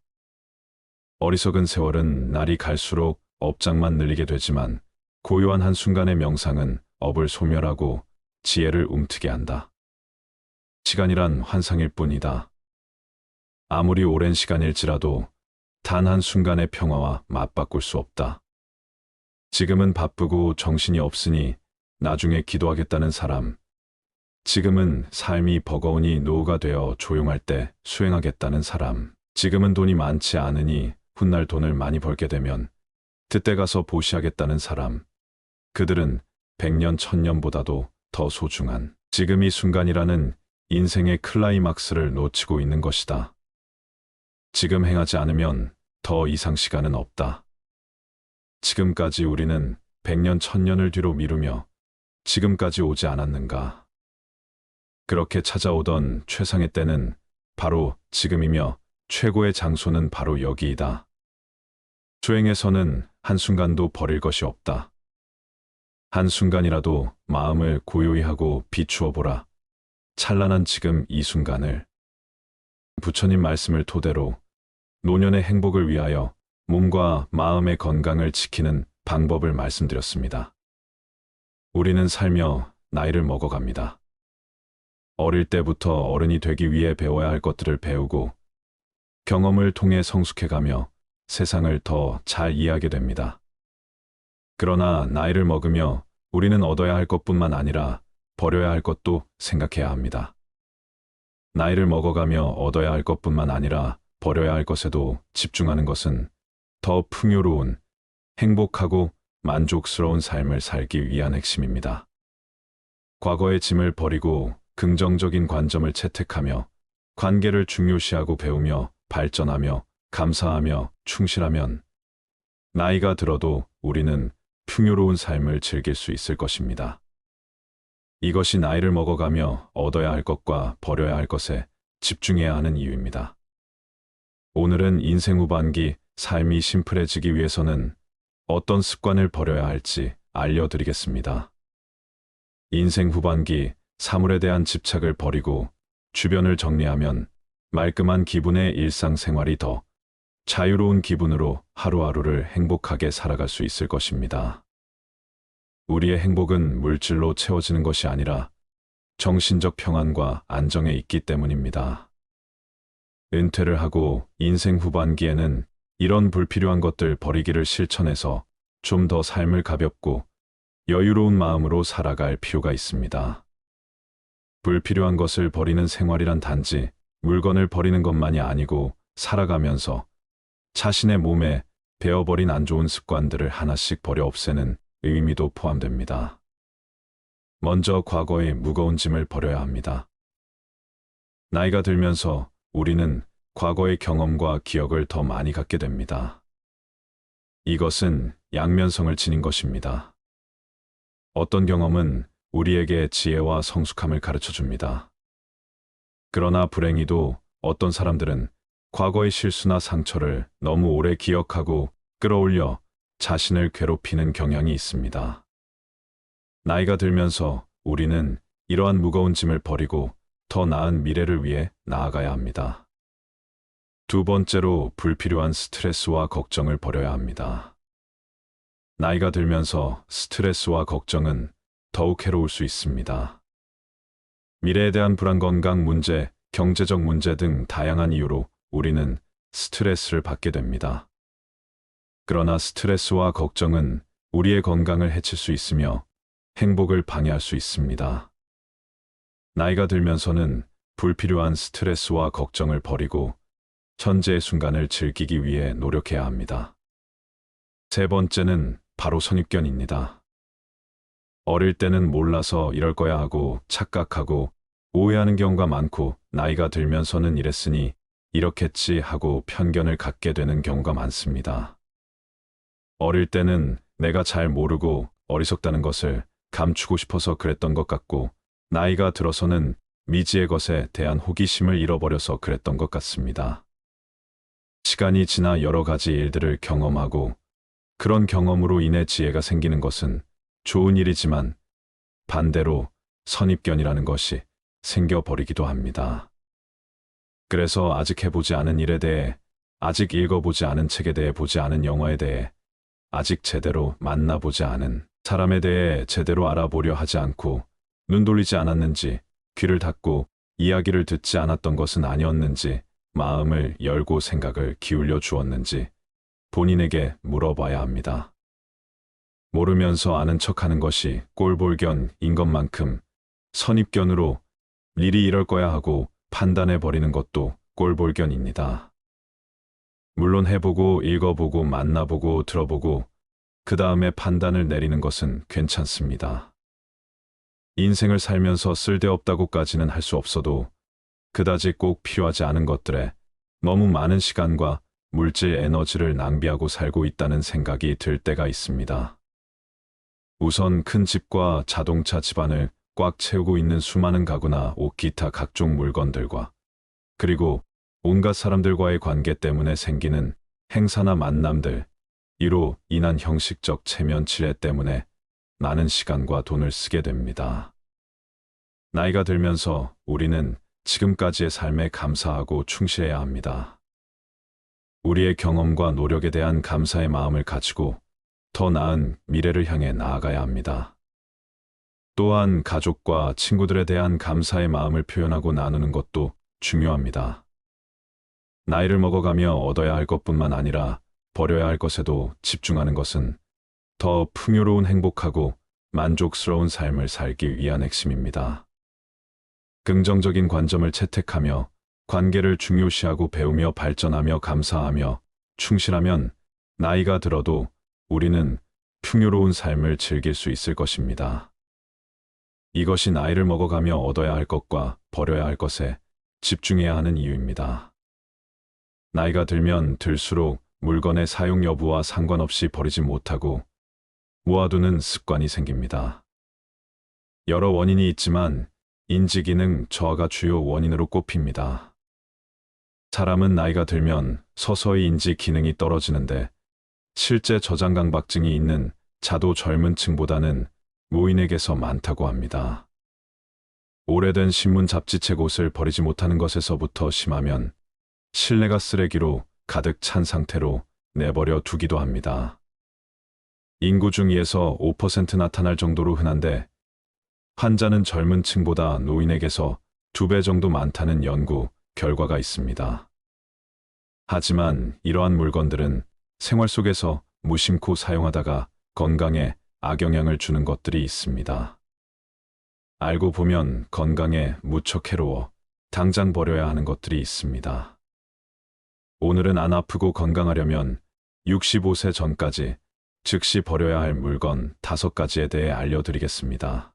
어리석은 세월은 날이 갈수록 업장만 늘리게 되지만 고요한 한순간의 명상은 업을 소멸하고 지혜를 움트게 한다. 시간이란 환상일 뿐이다. 아무리 오랜 시간일지라도 단 한순간의 평화와 맞바꿀 수 없다. 지금은 바쁘고 정신이 없으니 나중에 기도하겠다는 사람, 지금은 삶이 버거우니 노후가 되어 조용할 때 수행하겠다는 사람, 지금은 돈이 많지 않으니 훗날 돈을 많이 벌게 되면 그때 가서 보시하겠다는 사람, 그들은 100년 1000년보다도 더 소중한 지금 이 순간이라는 인생의 클라이막스를 놓치고 있는 것이다. 지금 행하지 않으면 더 이상 시간은 없다. 지금까지 우리는 100년 1000년을 뒤로 미루며 지금까지 오지 않았는가? 그렇게 찾아오던 최상의 때는 바로 지금이며 최고의 장소는 바로 여기이다. 수행에서는 한순간도 버릴 것이 없다. 한순간이라도 마음을 고요히 하고 비추어 보라. 찬란한 지금 이 순간을. 부처님 말씀을 토대로 노년의 행복을 위하여 몸과 마음의 건강을 지키는 방법을 말씀드렸습니다. 우리는 살며 나이를 먹어갑니다. 어릴 때부터 어른이 되기 위해 배워야 할 것들을 배우고 경험을 통해 성숙해가며 세상을 더 잘 이해하게 됩니다. 그러나 나이를 먹으며 우리는 얻어야 할 것뿐만 아니라 버려야 할 것도 생각해야 합니다. 나이를 먹어가며 얻어야 할 것뿐만 아니라 버려야 할 것에도 집중하는 것은 더 풍요로운, 행복하고 만족스러운 삶을 살기 위한 핵심입니다. 과거의 짐을 버리고 긍정적인 관점을 채택하며 관계를 중요시하고 배우며 발전하며 감사하며 충실하면 나이가 들어도 우리는 풍요로운 삶을 즐길 수 있을 것입니다. 이것이 나이를 먹어가며 얻어야 할 것과 버려야 할 것에 집중해야 하는 이유입니다. 오늘은 인생 후반기 삶이 심플해지기 위해서는 어떤 습관을 버려야 할지 알려드리겠습니다. 인생 후반기 사물에 대한 집착을 버리고 주변을 정리하면 말끔한 기분의 일상생활이 더 자유로운 기분으로 하루하루를 행복하게 살아갈 수 있을 것입니다. 우리의 행복은 물질로 채워지는 것이 아니라 정신적 평안과 안정에 있기 때문입니다. 은퇴를 하고 인생 후반기에는 이런 불필요한 것들 버리기를 실천해서 좀 더 삶을 가볍고 여유로운 마음으로 살아갈 필요가 있습니다. 불필요한 것을 버리는 생활이란 단지 물건을 버리는 것만이 아니고 살아가면서 자신의 몸에 배어버린 안 좋은 습관들을 하나씩 버려 없애는 의미도 포함됩니다. 먼저 과거의 무거운 짐을 버려야 합니다. 나이가 들면서 우리는 과거의 경험과 기억을 더 많이 갖게 됩니다. 이것은 양면성을 지닌 것입니다. 어떤 경험은 우리에게 지혜와 성숙함을 가르쳐 줍니다. 그러나 불행히도 어떤 사람들은 과거의 실수나 상처를 너무 오래 기억하고 끌어올려 자신을 괴롭히는 경향이 있습니다. 나이가 들면서 우리는 이러한 무거운 짐을 버리고 더 나은 미래를 위해 나아가야 합니다. 두 번째로 불필요한 스트레스와 걱정을 버려야 합니다. 나이가 들면서 스트레스와 걱정은 더욱 해로울 수 있습니다. 미래에 대한 불안, 건강 문제, 경제적 문제 등 다양한 이유로 우리는 스트레스를 받게 됩니다. 그러나 스트레스와 걱정은 우리의 건강을 해칠 수 있으며 행복을 방해할 수 있습니다. 나이가 들면서는 불필요한 스트레스와 걱정을 버리고 현재의 순간을 즐기기 위해 노력해야 합니다. 세 번째는 바로 선입견입니다. 어릴 때는 몰라서 이럴 거야 하고 착각하고 오해하는 경우가 많고, 나이가 들면서는 이랬으니 이렇겠지 하고 편견을 갖게 되는 경우가 많습니다. 어릴 때는 내가 잘 모르고 어리석다는 것을 감추고 싶어서 그랬던 것 같고, 나이가 들어서는 미지의 것에 대한 호기심을 잃어버려서 그랬던 것 같습니다. 시간이 지나 여러 가지 일들을 경험하고 그런 경험으로 인해 지혜가 생기는 것은 좋은 일이지만, 반대로 선입견이라는 것이 생겨버리기도 합니다. 그래서 아직 해보지 않은 일에 대해, 아직 읽어보지 않은 책에 대해, 보지 않은 영화에 대해, 아직 제대로 만나보지 않은 사람에 대해 제대로 알아보려 하지 않고, 눈 돌리지 않았는지, 귀를 닫고 이야기를 듣지 않았던 것은 아니었는지, 마음을 열고 생각을 기울여 주었는지 본인에게 물어봐야 합니다. 모르면서 아는 척하는 것이 꼴볼견인 것만큼 선입견으로 미리 이럴 거야 하고 판단해 버리는 것도 꼴볼견입니다. 물론 해보고 읽어보고 만나보고 들어보고 그 다음에 판단을 내리는 것은 괜찮습니다. 인생을 살면서 쓸데없다고까지는 할 수 없어도 그다지 꼭 필요하지 않은 것들에 너무 많은 시간과 물질 에너지를 낭비하고 살고 있다는 생각이 들 때가 있습니다. 우선 큰 집과 자동차 집안을 꽉 채우고 있는 수많은 가구나 옷, 기타 각종 물건들과, 그리고 온갖 사람들과의 관계 때문에 생기는 행사나 만남들, 이로 인한 형식적 체면 치레 때문에 많은 시간과 돈을 쓰게 됩니다. 나이가 들면서 우리는 지금까지의 삶에 감사하고 충실해야 합니다. 우리의 경험과 노력에 대한 감사의 마음을 가지고 더 나은 미래를 향해 나아가야 합니다. 또한 가족과 친구들에 대한 감사의 마음을 표현하고 나누는 것도 중요합니다. 나이를 먹어가며 얻어야 할 것뿐만 아니라 버려야 할 것에도 집중하는 것은 더 풍요로운, 행복하고 만족스러운 삶을 살기 위한 핵심입니다. 긍정적인 관점을 채택하며 관계를 중요시하고 배우며 발전하며 감사하며 충실하면 나이가 들어도 우리는 풍요로운 삶을 즐길 수 있을 것입니다. 이것이 나이를 먹어가며 얻어야 할 것과 버려야 할 것에 집중해야 하는 이유입니다. 나이가 들면 들수록 물건의 사용 여부와 상관없이 버리지 못하고 모아두는 습관이 생깁니다. 여러 원인이 있지만 인지기능 저하가 주요 원인으로 꼽힙니다. 사람은 나이가 들면 서서히 인지 기능이 떨어지는데, 실제 저장강박증이 있는 자도 젊은 층보다는 노인에게서 많다고 합니다. 오래된 신문, 잡지책, 옷을 버리지 못하는 것에서부터 심하면 실내가 쓰레기로 가득 찬 상태로 내버려 두기도 합니다. 인구 중 2에서 5% 나타날 정도로 흔한데, 환자는 젊은 층보다 노인에게서 2배 정도 많다는 연구 결과가 있습니다. 하지만 이러한 물건들은 생활 속에서 무심코 사용하다가 건강에 악영향을 주는 것들이 있습니다. 알고 보면 건강에 무척 해로워 당장 버려야 하는 것들이 있습니다. 오늘은 안 아프고 건강하려면 65세 전까지 즉시 버려야 할 물건 5가지에 대해 알려드리겠습니다.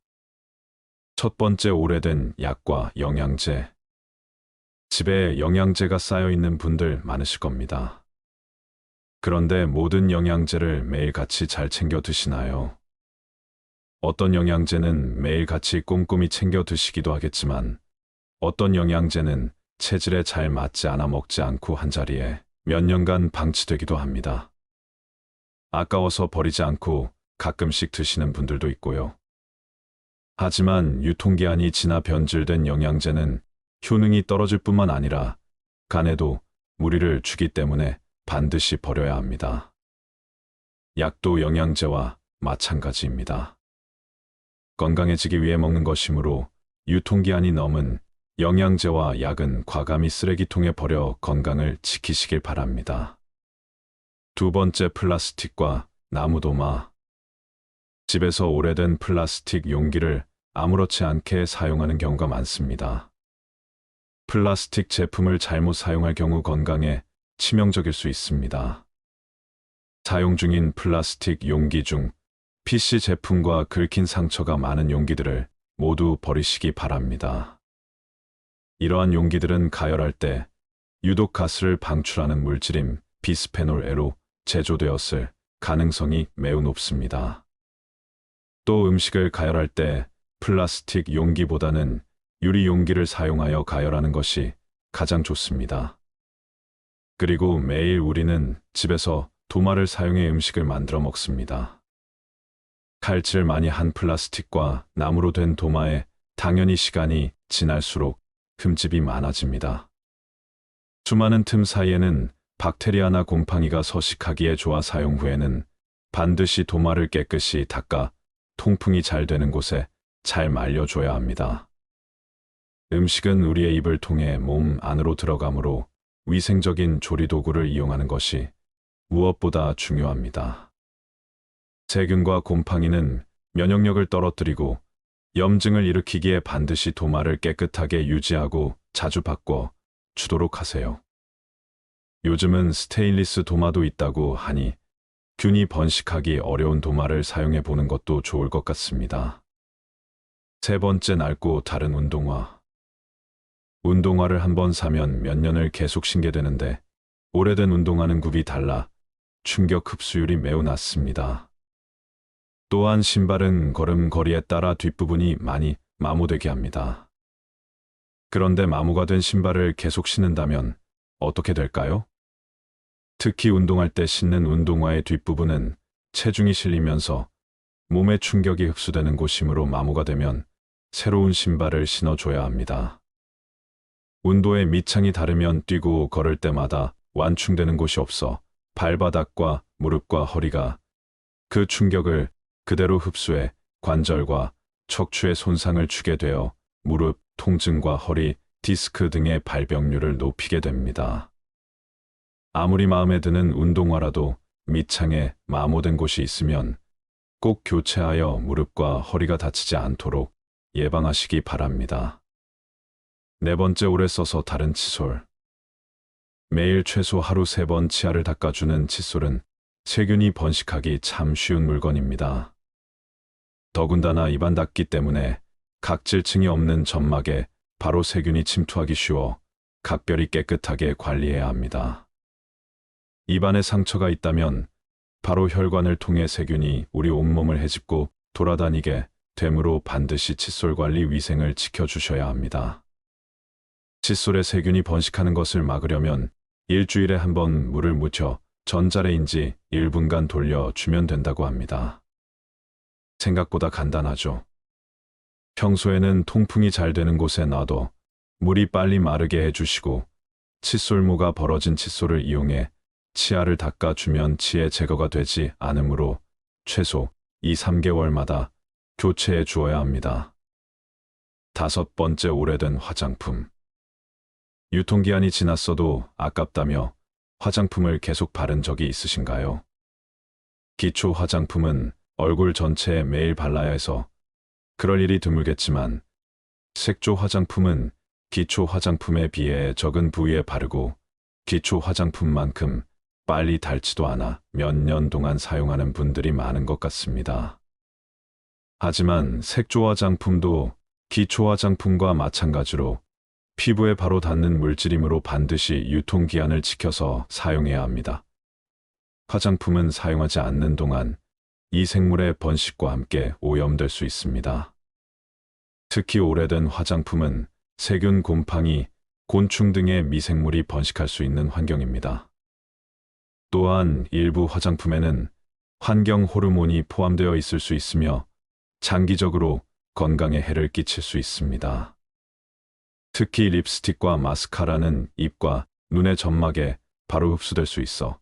첫 번째, 오래된 약과 영양제. 집에 영양제가 쌓여 있는 분들 많으실 겁니다. 그런데 모든 영양제를 매일 같이 잘 챙겨 드시나요? 어떤 영양제는 매일같이 꼼꼼히 챙겨 드시기도 하겠지만 어떤 영양제는 체질에 잘 맞지 않아 먹지 않고 한자리에 몇 년간 방치되기도 합니다. 아까워서 버리지 않고 가끔씩 드시는 분들도 있고요. 하지만 유통기한이 지나 변질된 영양제는 효능이 떨어질 뿐만 아니라 간에도 무리를 주기 때문에 반드시 버려야 합니다. 약도 영양제와 마찬가지입니다. 건강해지기 위해 먹는 것이므로 유통기한이 넘은 영양제와 약은 과감히 쓰레기통에 버려 건강을 지키시길 바랍니다. 두 번째, 플라스틱과 나무도마. 집에서 오래된 플라스틱 용기를 아무렇지 않게 사용하는 경우가 많습니다. 플라스틱 제품을 잘못 사용할 경우 건강에 치명적일 수 있습니다. 사용 중인 플라스틱 용기 중 PC 제품과 긁힌 상처가 많은 용기들을 모두 버리시기 바랍니다. 이러한 용기들은 가열할 때 유독 가스를 방출하는 물질인 비스페놀 A로 제조되었을 가능성이 매우 높습니다. 또 음식을 가열할 때 플라스틱 용기보다는 유리 용기를 사용하여 가열하는 것이 가장 좋습니다. 그리고 매일 우리는 집에서 도마를 사용해 음식을 만들어 먹습니다. 칼질 많이 한 플라스틱과 나무로 된 도마에 당연히 시간이 지날수록 흠집이 많아집니다. 수많은 틈 사이에는 박테리아나 곰팡이가 서식하기에 좋아 사용 후에는 반드시 도마를 깨끗이 닦아 통풍이 잘 되는 곳에 잘 말려줘야 합니다. 음식은 우리의 입을 통해 몸 안으로 들어가므로 위생적인 조리도구를 이용하는 것이 무엇보다 중요합니다. 세균과 곰팡이는 면역력을 떨어뜨리고 염증을 일으키기에 반드시 도마를 깨끗하게 유지하고 자주 바꿔 주도록 하세요. 요즘은 스테인리스 도마도 있다고 하니 균이 번식하기 어려운 도마를 사용해 보는 것도 좋을 것 같습니다. 세 번째, 낡고 다른 운동화. 운동화를 한번 사면 몇 년을 계속 신게 되는데 오래된 운동화는 굽이 달라 충격 흡수율이 매우 낮습니다. 또한 신발은 걸음걸이에 따라 뒷부분이 많이 마모되게 합니다. 그런데 마모가 된 신발을 계속 신는다면 어떻게 될까요? 특히 운동할 때 신는 운동화의 뒷부분은 체중이 실리면서 몸에 충격이 흡수되는 곳이므로 마모가 되면 새로운 신발을 신어줘야 합니다. 운도의 밑창이 다르면 뛰고 걸을 때마다 완충되는 곳이 없어 발바닥과 무릎과 허리가 그 충격을 그대로 흡수해 관절과 척추에 손상을 주게 되어 무릎, 통증과 허리, 디스크 등의 발병률을 높이게 됩니다. 아무리 마음에 드는 운동화라도 밑창에 마모된 곳이 있으면 꼭 교체하여 무릎과 허리가 다치지 않도록 예방하시기 바랍니다. 네 번째, 오래 써서 다른 칫솔. 매일 최소 하루 3번 치아를 닦아주는 칫솔은 세균이 번식하기 참 쉬운 물건입니다. 더군다나 입안 닦기 때문에 각질층이 없는 점막에 바로 세균이 침투하기 쉬워 각별히 깨끗하게 관리해야 합니다. 입안에 상처가 있다면 바로 혈관을 통해 세균이 우리 온몸을 헤집고 돌아다니게 되므로 반드시 칫솔 관리 위생을 지켜주셔야 합니다. 칫솔에 세균이 번식하는 것을 막으려면 일주일에 한 번 물을 묻혀 전자레인지 1분간 돌려주면 된다고 합니다. 생각보다 간단하죠. 평소에는 통풍이 잘 되는 곳에 놔둬 물이 빨리 마르게 해주시고 칫솔모가 벌어진 칫솔을 이용해 치아를 닦아주면 치해 제거가 되지 않으므로 최소 2~3개월마다 교체해 주어야 합니다. 다섯 번째, 오래된 화장품. 유통기한이 지났어도 아깝다며 화장품을 계속 바른 적이 있으신가요? 기초 화장품은 얼굴 전체에 매일 발라야 해서 그럴 일이 드물겠지만 색조 화장품은 기초 화장품에 비해 적은 부위에 바르고 기초 화장품만큼 빨리 닳지도 않아 몇 년 동안 사용하는 분들이 많은 것 같습니다. 하지만 색조 화장품도 기초 화장품과 마찬가지로 피부에 바로 닿는 물질이므로 반드시 유통기한을 지켜서 사용해야 합니다. 화장품은 사용하지 않는 동안 이 생물의 번식과 함께 오염될 수 있습니다. 특히 오래된 화장품은 세균, 곰팡이, 곤충 등의 미생물이 번식할 수 있는 환경입니다. 또한 일부 화장품에는 환경 호르몬이 포함되어 있을 수 있으며 장기적으로 건강에 해를 끼칠 수 있습니다. 특히 립스틱과 마스카라는 입과 눈의 점막에 바로 흡수될 수 있어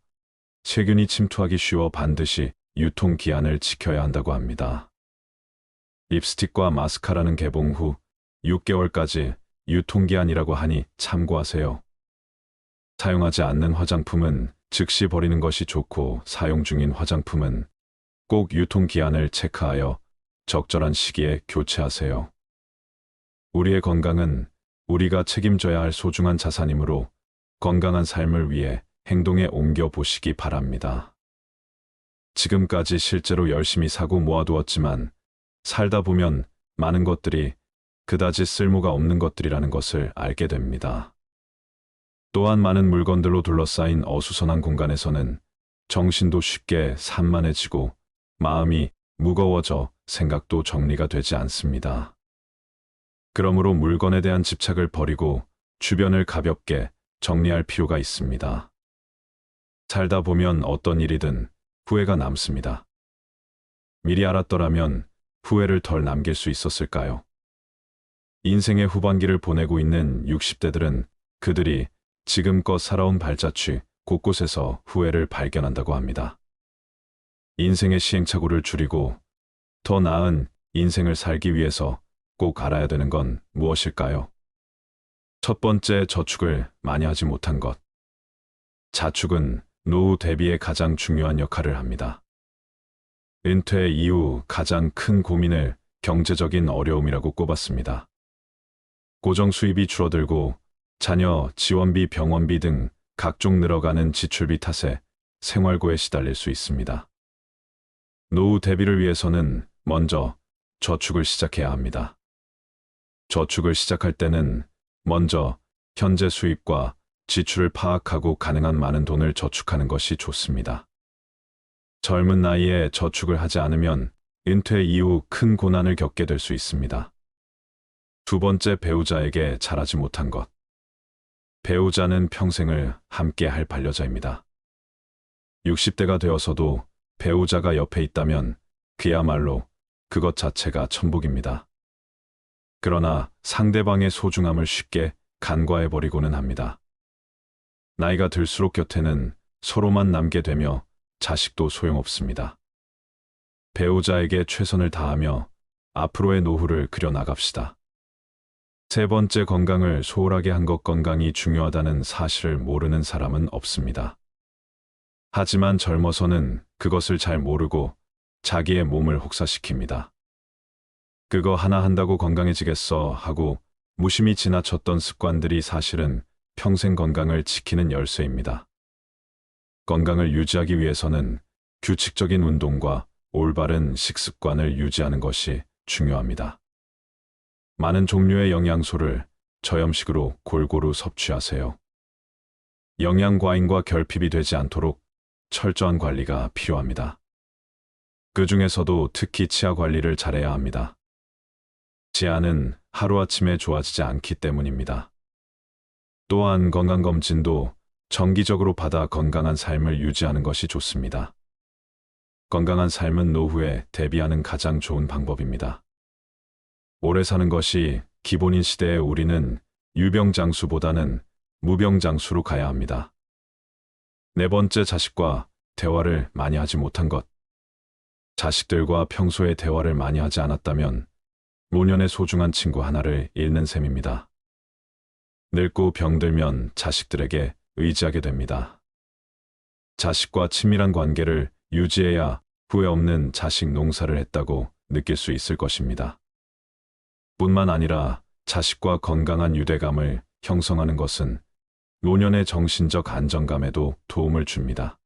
세균이 침투하기 쉬워 반드시 유통기한을 지켜야 한다고 합니다. 립스틱과 마스카라는 개봉 후 6개월까지 유통기한이라고 하니 참고하세요. 사용하지 않는 화장품은 즉시 버리는 것이 좋고 사용 중인 화장품은 꼭 유통기한을 체크하여 적절한 시기에 교체하세요. 우리의 건강은 우리가 책임져야 할 소중한 자산이므로 건강한 삶을 위해 행동에 옮겨 보시기 바랍니다. 지금까지 실제로 열심히 사고 모아두었지만 살다 보면 많은 것들이 그다지 쓸모가 없는 것들이라는 것을 알게 됩니다. 또한 많은 물건들로 둘러싸인 어수선한 공간에서는 정신도 쉽게 산만해지고 마음이 무거워져 생각도 정리가 되지 않습니다. 그러므로 물건에 대한 집착을 버리고 주변을 가볍게 정리할 필요가 있습니다. 살다 보면 어떤 일이든 후회가 남습니다. 미리 알았더라면 후회를 덜 남길 수 있었을까요? 인생의 후반기를 보내고 있는 60대들은 그들이 지금껏 살아온 발자취 곳곳에서 후회를 발견한다고 합니다. 인생의 시행착오를 줄이고 더 나은 인생을 살기 위해서 꼭 알아야 되는 건 무엇일까요? 첫 번째, 저축을 많이 하지 못한 것. 자축은 노후 대비에 가장 중요한 역할을 합니다. 은퇴 이후 가장 큰 고민을 경제적인 어려움이라고 꼽았습니다. 고정 수입이 줄어들고 자녀 지원비, 병원비 등 각종 늘어가는 지출비 탓에 생활고에 시달릴 수 있습니다. 노후 대비를 위해서는 먼저 저축을 시작해야 합니다. 저축을 시작할 때는 먼저 현재 수입과 지출을 파악하고 가능한 많은 돈을 저축하는 것이 좋습니다. 젊은 나이에 저축을 하지 않으면 은퇴 이후 큰 고난을 겪게 될 수 있습니다. 두 번째, 배우자에게 잘하지 못한 것. 배우자는 평생을 함께 할 반려자입니다. 60대가 되어서도 배우자가 옆에 있다면 그야말로 그것 자체가 천복입니다. 그러나 상대방의 소중함을 쉽게 간과해버리고는 합니다. 나이가 들수록 곁에는 서로만 남게 되며 자식도 소용없습니다. 배우자에게 최선을 다하며 앞으로의 노후를 그려나갑시다. 세 번째, 건강을 소홀하게 한 것. 건강이 중요하다는 사실을 모르는 사람은 없습니다. 하지만 젊어서는 그것을 잘 모르고 자기의 몸을 혹사시킵니다. 그거 하나 한다고 건강해지겠어 하고 무심히 지나쳤던 습관들이 사실은 평생 건강을 지키는 열쇠입니다. 건강을 유지하기 위해서는 규칙적인 운동과 올바른 식습관을 유지하는 것이 중요합니다. 많은 종류의 영양소를 저염식으로 골고루 섭취하세요. 영양 과잉과 결핍이 되지 않도록 철저한 관리가 필요합니다. 그 중에서도 특히 치아 관리를 잘해야 합니다. 치아는 하루아침에 좋아지지 않기 때문입니다. 또한 건강검진도 정기적으로 받아 건강한 삶을 유지하는 것이 좋습니다. 건강한 삶은 노후에 대비하는 가장 좋은 방법입니다. 오래 사는 것이 기본인 시대에 우리는 유병장수보다는 무병장수로 가야 합니다. 네 번째, 자식과 대화를 많이 하지 못한 것. 자식들과 평소에 대화를 많이 하지 않았다면 노년의 소중한 친구 하나를 잃는 셈입니다. 늙고 병들면 자식들에게 의지하게 됩니다. 자식과 친밀한 관계를 유지해야 후회 없는 자식 농사를 했다고 느낄 수 있을 것입니다. 뿐만 아니라 자식과 건강한 유대감을 형성하는 것은 노년의 정신적 안정감에도 도움을 줍니다.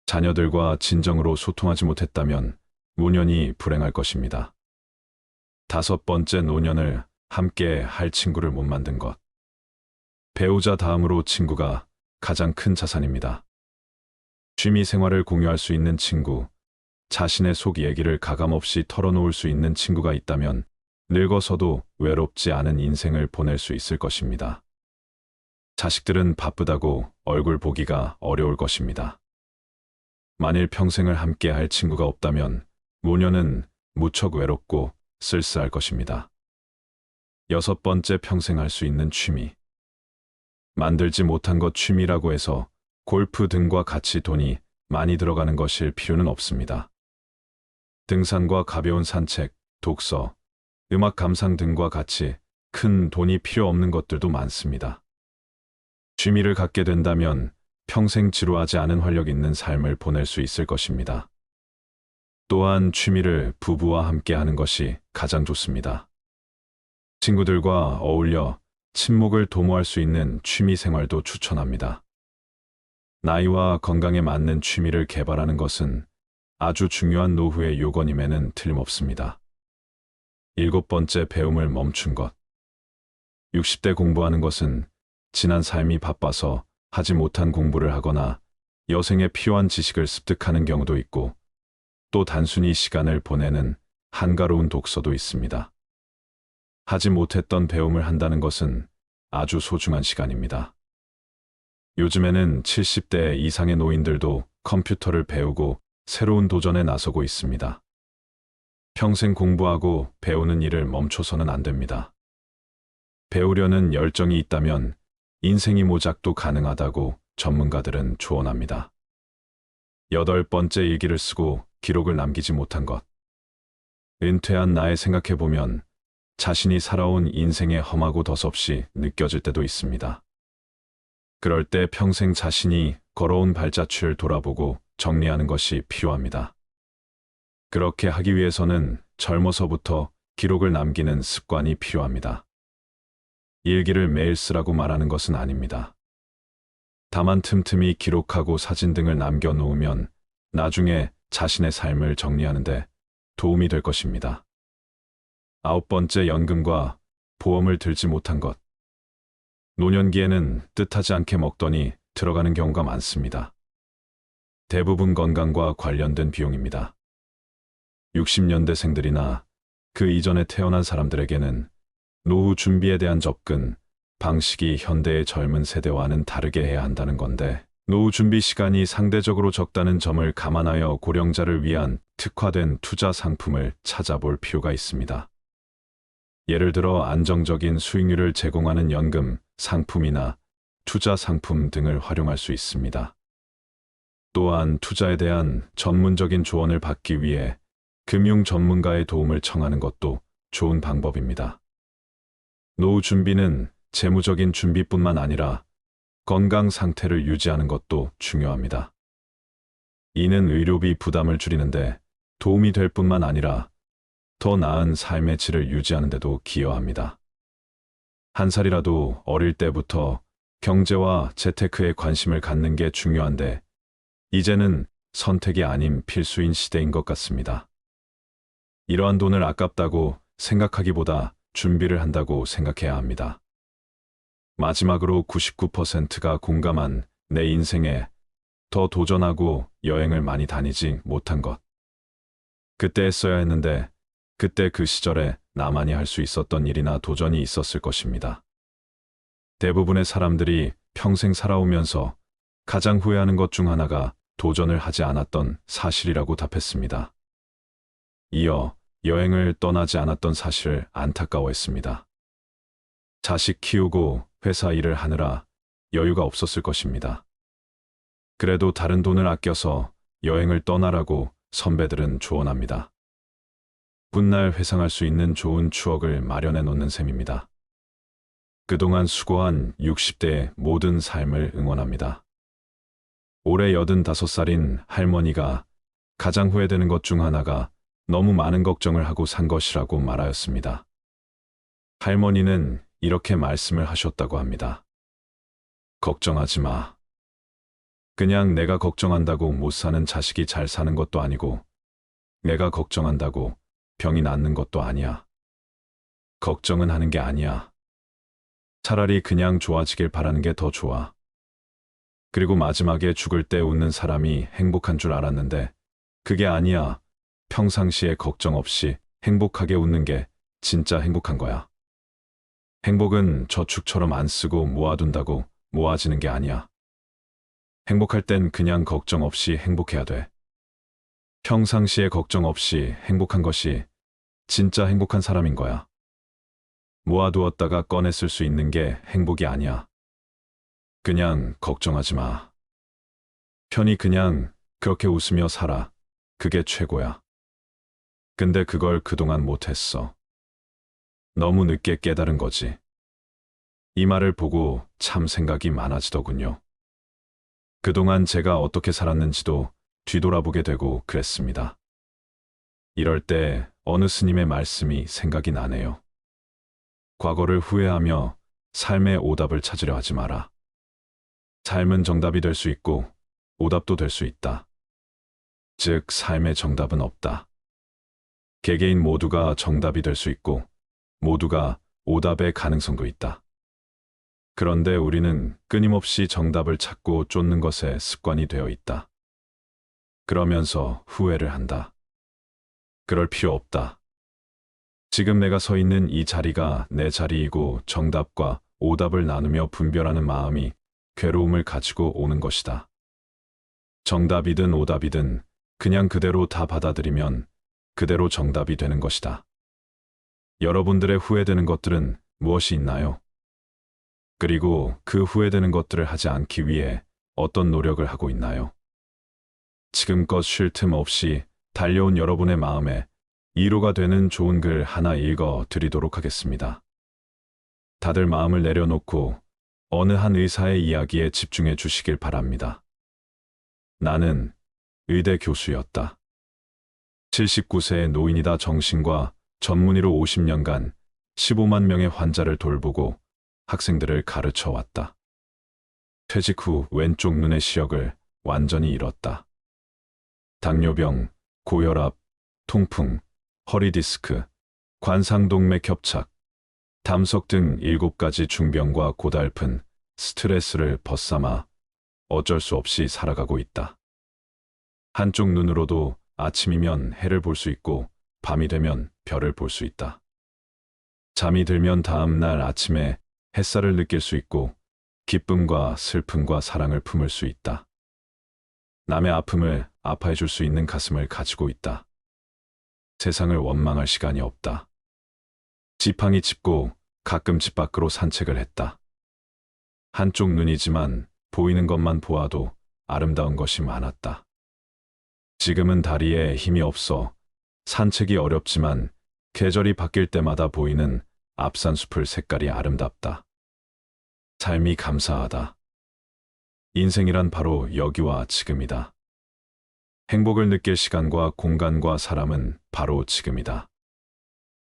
자녀들과 진정으로 소통하지 못했다면 노년이 불행할 것입니다. 다섯 번째, 노년을 함께 할 친구를 못 만든 것. 배우자 다음으로 친구가 가장 큰 자산입니다. 취미 생활을 공유할 수 있는 친구, 자신의 속 얘기를 가감없이 털어놓을 수 있는 친구가 있다면 늙어서도 외롭지 않은 인생을 보낼 수 있을 것입니다. 자식들은 바쁘다고 얼굴 보기가 어려울 것입니다. 만일 평생을 함께 할 친구가 없다면 노년은 무척 외롭고 쓸쓸할 것입니다. 6번째, 평생 할 수 있는 취미. 만들지 못한 것 취미라고 해서 골프 등과 같이 돈이 많이 들어가는 것일 필요는 없습니다. 등산과 가벼운 산책, 독서, 음악 감상 등과 같이 큰 돈이 필요 없는 것들도 많습니다. 취미를 갖게 된다면 평생 지루하지 않은 활력 있는 삶을 보낼 수 있을 것입니다. 또한 취미를 부부와 함께 하는 것이 가장 좋습니다. 친구들과 어울려 친목을 도모할 수 있는 취미 생활도 추천합니다. 나이와 건강에 맞는 취미를 개발하는 것은 아주 중요한 노후의 요건임에는 틀림없습니다. 7번째, 배움을 멈춘 것. 60대 공부하는 것은 지난 삶이 바빠서 하지 못한 공부를 하거나 여생에 필요한 지식을 습득하는 경우도 있고 또 단순히 시간을 보내는 한가로운 독서도 있습니다. 하지 못했던 배움을 한다는 것은 아주 소중한 시간입니다. 요즘에는 70대 이상의 노인들도 컴퓨터를 배우고 새로운 도전에 나서고 있습니다. 평생 공부하고 배우는 일을 멈춰서는 안 됩니다. 배우려는 열정이 있다면 인생이 모작도 가능하다고 전문가들은 조언합니다. 8번째, 일기를 쓰고 기록을 남기지 못한 것. 은퇴한 나에 생각해보면 자신이 살아온 인생의 험하고 덧없이 느껴질 때도 있습니다. 그럴 때 평생 자신이 걸어온 발자취를 돌아보고 정리하는 것이 필요합니다. 그렇게 하기 위해서는 젊어서부터 기록을 남기는 습관이 필요합니다. 일기를 매일 쓰라고 말하는 것은 아닙니다. 다만 틈틈이 기록하고 사진 등을 남겨놓으면 나중에 자신의 삶을 정리하는 데 도움이 될 것입니다. 9번째, 연금과 보험을 들지 못한 것. 노년기에는 뜻하지 않게 먹더니 들어가는 경우가 많습니다. 대부분 건강과 관련된 비용입니다. 60년대생들이나 그 이전에 태어난 사람들에게는 노후 준비에 대한 접근, 방식이 현대의 젊은 세대와는 다르게 해야 한다는 건데 노후 준비 시간이 상대적으로 적다는 점을 감안하여 고령자를 위한 특화된 투자 상품을 찾아볼 필요가 있습니다. 예를 들어 안정적인 수익률을 제공하는 연금, 상품이나 투자 상품 등을 활용할 수 있습니다. 또한 투자에 대한 전문적인 조언을 받기 위해 금융 전문가의 도움을 청하는 것도 좋은 방법입니다. 노후 준비는 재무적인 준비뿐만 아니라 건강 상태를 유지하는 것도 중요합니다. 이는 의료비 부담을 줄이는데 도움이 될 뿐만 아니라 더 나은 삶의 질을 유지하는 데도 기여합니다. 한 살이라도 어릴 때부터 경제와 재테크에 관심을 갖는 게 중요한데 이제는 선택이 아닌 필수인 시대인 것 같습니다. 이러한 돈을 아깝다고 생각하기보다 준비를 한다고 생각해야 합니다. 마지막으로 99%가 공감한 내 인생에 더 도전하고 여행을 많이 다니지 못한 것. 그때 했어야 했는데 그때 그 시절에 나만이 할 수 있었던 일이나 도전이 있었을 것입니다. 대부분의 사람들이 평생 살아오면서 가장 후회하는 것 중 하나가 도전을 하지 않았던 사실이라고 답했습니다. 이어 여행을 떠나지 않았던 사실을 안타까워했습니다. 자식 키우고 회사 일을 하느라 여유가 없었을 것입니다. 그래도 다른 돈을 아껴서 여행을 떠나라고 선배들은 조언합니다. 훗날 회상할 수 있는 좋은 추억을 마련해 놓는 셈입니다. 그동안 수고한 60대의 모든 삶을 응원합니다. 올해 85살인 할머니가 가장 후회되는 것 중 하나가 너무 많은 걱정을 하고 산 것이라고 말하였습니다. 할머니는 이렇게 말씀을 하셨다고 합니다. 걱정하지 마. 그냥 내가 걱정한다고 못 사는 자식이 잘 사는 것도 아니고 내가 걱정한다고 병이 낫는 것도 아니야. 걱정은 하는 게 아니야. 차라리 그냥 좋아지길 바라는 게 더 좋아. 그리고 마지막에 죽을 때 웃는 사람이 행복한 줄 알았는데 그게 아니야. 평상시에 걱정 없이 행복하게 웃는 게 진짜 행복한 거야. 행복은 저축처럼 안 쓰고 모아둔다고 모아지는 게 아니야. 행복할 땐 그냥 걱정 없이 행복해야 돼. 평상시에 걱정 없이 행복한 것이 진짜 행복한 사람인 거야. 모아두었다가 꺼내 쓸 수 있는 게 행복이 아니야. 그냥 걱정하지 마. 편히 그냥 그렇게 웃으며 살아. 그게 최고야. 근데 그걸 그동안 못했어. 너무 늦게 깨달은 거지. 이 말을 보고 참 생각이 많아지더군요. 그동안 제가 어떻게 살았는지도 뒤돌아보게 되고 그랬습니다. 이럴 때 어느 스님의 말씀이 생각이 나네요. 과거를 후회하며 삶의 오답을 찾으려 하지 마라. 삶은 정답이 될 수 있고 오답도 될 수 있다. 즉, 삶의 정답은 없다. 개개인 모두가 정답이 될 수 있고 모두가 오답의 가능성도 있다. 그런데 우리는 끊임없이 정답을 찾고 쫓는 것에 습관이 되어 있다. 그러면서 후회를 한다. 그럴 필요 없다. 지금 내가 서 있는 이 자리가 내 자리이고 정답과 오답을 나누며 분별하는 마음이 괴로움을 가지고 오는 것이다. 정답이든 오답이든 그냥 그대로 다 받아들이면 그대로 정답이 되는 것이다. 여러분들의 후회되는 것들은 무엇이 있나요? 그리고 그 후회되는 것들을 하지 않기 위해 어떤 노력을 하고 있나요? 지금껏 쉴 틈 없이 달려온 여러분의 마음에 위로가 되는 좋은 글 하나 읽어 드리도록 하겠습니다. 다들 마음을 내려놓고 어느 한 의사의 이야기에 집중해 주시길 바랍니다. 나는 의대 교수였다. 79세의 노인이다. 정신과 전문의로 50년간 15만 명의 환자를 돌보고 학생들을 가르쳐 왔다. 퇴직 후 왼쪽 눈의 시력을 완전히 잃었다. 당뇨병, 고혈압, 통풍, 허리 디스크, 관상동맥 협착, 담석 등 7가지 중병과 고달픈 스트레스를 벗삼아 어쩔 수 없이 살아가고 있다. 한쪽 눈으로도 아침이면 해를 볼 수 있고 밤이 되면 별을 볼 수 있다. 잠이 들면 다음 날 아침에 햇살을 느낄 수 있고 기쁨과 슬픔과 사랑을 품을 수 있다. 남의 아픔을 아파해 줄 수 있는 가슴을 가지고 있다. 세상을 원망할 시간이 없다. 지팡이 짚고 가끔 집 밖으로 산책을 했다. 한쪽 눈이지만 보이는 것만 보아도 아름다운 것이 많았다. 지금은 다리에 힘이 없어 산책이 어렵지만 계절이 바뀔 때마다 보이는 앞산숲을 색깔이 아름답다. 삶이 감사하다. 인생이란 바로 여기와 지금이다. 행복을 느낄 시간과 공간과 사람은 바로 지금이다.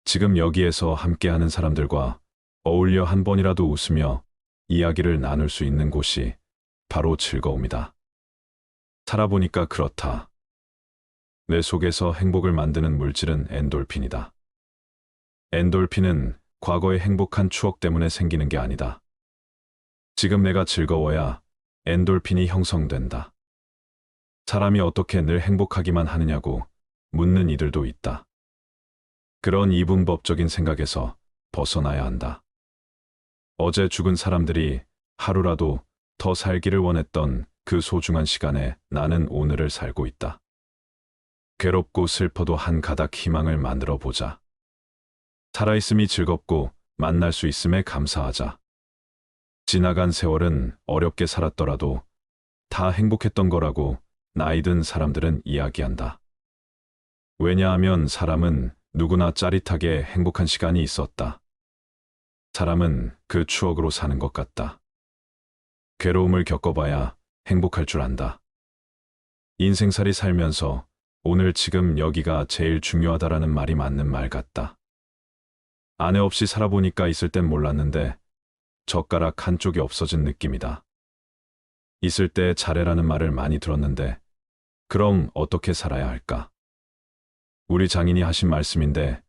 지금 여기에서 함께하는 사람들과 어울려 한 번이라도 웃으며 이야기를 나눌 수 있는 곳이 바로 즐거움이다. 살아보니까 그렇다. 뇌 속에서 행복을 만드는 물질은 엔돌핀이다. 엔돌핀은 과거의 행복한 추억 때문에 생기는 게 아니다. 지금 내가 즐거워야 엔돌핀이 형성된다. 사람이 어떻게 늘 행복하기만 하느냐고 묻는 이들도 있다. 그런 이분법적인 생각에서 벗어나야 한다. 어제 죽은 사람들이 하루라도 더 살기를 원했던 그 소중한 시간에 나는 오늘을 살고 있다. 괴롭고 슬퍼도 한 가닥 희망을 만들어 보자. 살아있음이 즐겁고 만날 수 있음에 감사하자. 지나간 세월은 어렵게 살았더라도 다 행복했던 거라고 나이 든 사람들은 이야기한다. 왜냐하면 사람은 누구나 짜릿하게 행복한 시간이 있었다. 사람은 그 추억으로 사는 것 같다. 괴로움을 겪어봐야 행복할 줄 안다. 인생살이 살면서 오늘 지금 여기가 제일 중요하다라는 말이 맞는 말 같다. 아내 없이 살아보니까 있을 땐 몰랐는데 젓가락 한쪽이 없어진 느낌이다. 있을 때 잘해라는 말을 많이 들었는데 그럼 어떻게 살아야 할까? 우리 장인이 하신 말씀인데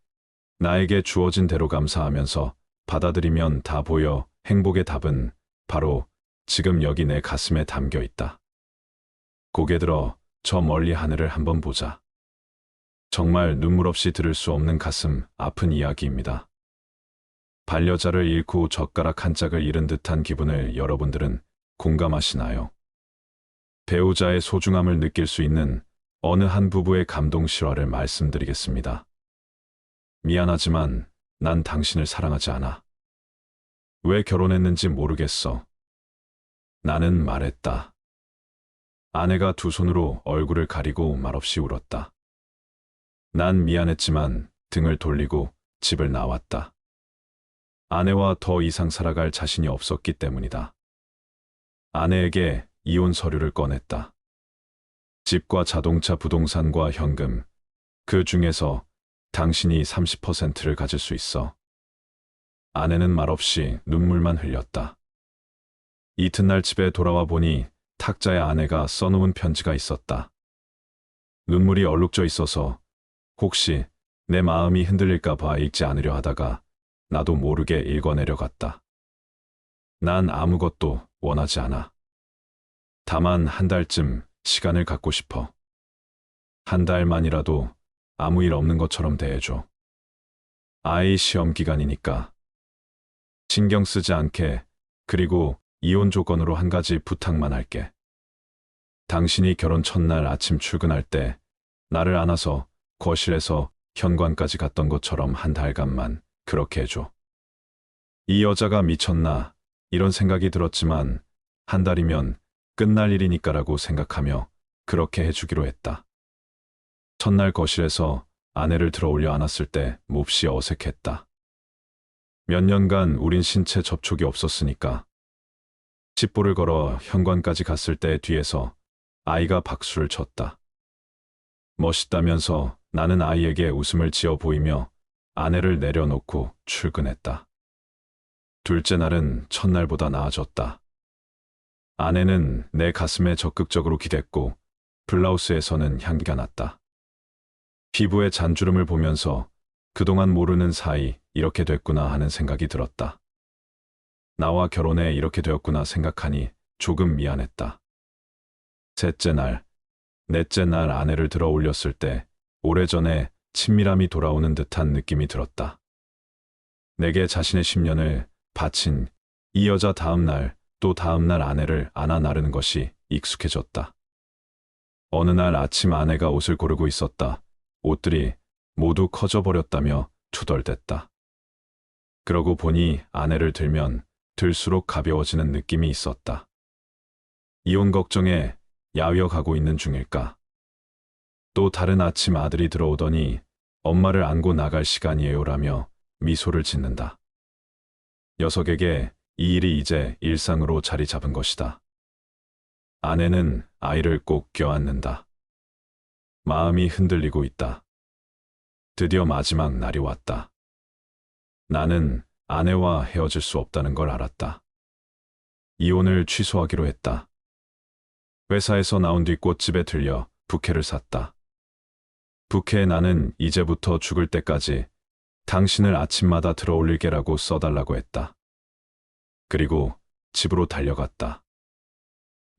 나에게 주어진 대로 감사하면서 받아들이면 다 보여. 행복의 답은 바로 지금 여기 내 가슴에 담겨 있다. 고개 들어 저 멀리 하늘을 한번 보자. 정말 눈물 없이 들을 수 없는 가슴 아픈 이야기입니다. 반려자를 잃고 젓가락 한 짝을 잃은 듯한 기분을 여러분들은 공감하시나요? 배우자의 소중함을 느낄 수 있는 어느 한 부부의 감동 실화를 말씀드리겠습니다. 미안하지만 난 당신을 사랑하지 않아. 왜 결혼했는지 모르겠어. 나는 말했다. 아내가 두 손으로 얼굴을 가리고 말없이 울었다. 난 미안했지만 등을 돌리고 집을 나왔다. 아내와 더 이상 살아갈 자신이 없었기 때문이다. 아내에게 이혼 서류를 꺼냈다. 집과 자동차, 부동산과 현금, 그 중에서 당신이 30%를 가질 수 있어. 아내는 말없이 눈물만 흘렸다. 이튿날 집에 돌아와 보니 탁자에 아내가 써놓은 편지가 있었다. 눈물이 얼룩져 있어서 혹시 내 마음이 흔들릴까 봐 읽지 않으려 하다가 나도 모르게 읽어내려갔다. 난 아무것도 원하지 않아. 다만 한 달쯤 시간을 갖고 싶어. 한 달만이라도 아무 일 없는 것처럼 대해줘. 아이 시험 기간이니까. 신경 쓰지 않게. 그리고 이혼 조건으로 한 가지 부탁만 할게. 당신이 결혼 첫날 아침 출근할 때 나를 안아서 거실에서 현관까지 갔던 것처럼 한 달간만 그렇게 해줘. 이 여자가 미쳤나 이런 생각이 들었지만 한 달이면 끝날 일이니까라고 생각하며 그렇게 해주기로 했다. 첫날 거실에서 아내를 들어 올려 안았을 때 몹시 어색했다. 몇 년간 우린 신체 접촉이 없었으니까. 칩보를 걸어 현관까지 갔을 때 뒤에서 아이가 박수를 쳤다. 멋있다면서 나는 아이에게 웃음을 지어 보이며 아내를 내려놓고 출근했다. 둘째 날은 첫날보다 나아졌다. 아내는 내 가슴에 적극적으로 기댔고 블라우스에서는 향기가 났다. 피부의 잔주름을 보면서 그동안 모르는 사이 이렇게 됐구나 하는 생각이 들었다. 나와 결혼해 이렇게 되었구나 생각하니 조금 미안했다. 셋째 날, 넷째 날 아내를 들어 올렸을 때 오래전에 친밀함이 돌아오는 듯한 느낌이 들었다. 내게 자신의 10년을 바친 이 여자 다음 날 또 다음 날 아내를 안아 나르는 것이 익숙해졌다. 어느 날 아침 아내가 옷을 고르고 있었다. 옷들이 모두 커져버렸다며 투덜댔다. 그러고 보니 아내를 들면 들수록 가벼워지는 느낌이 있었다. 이혼 걱정에 야위어 가고 있는 중일까? 또 다른 아침 아들이 들어오더니 엄마를 안고 나갈 시간이에요라며 미소를 짓는다. 녀석에게 이 일이 이제 일상으로 자리 잡은 것이다. 아내는 아이를 꼭 껴안는다. 마음이 흔들리고 있다. 드디어 마지막 날이 왔다. 나는 아내와 헤어질 수 없다는 걸 알았다. 이혼을 취소하기로 했다. 회사에서 나온 뒤 꽃집에 들려 부케를 샀다. 부케에 나는 이제부터 죽을 때까지 당신을 아침마다 들어올릴게라고 써달라고 했다. 그리고 집으로 달려갔다.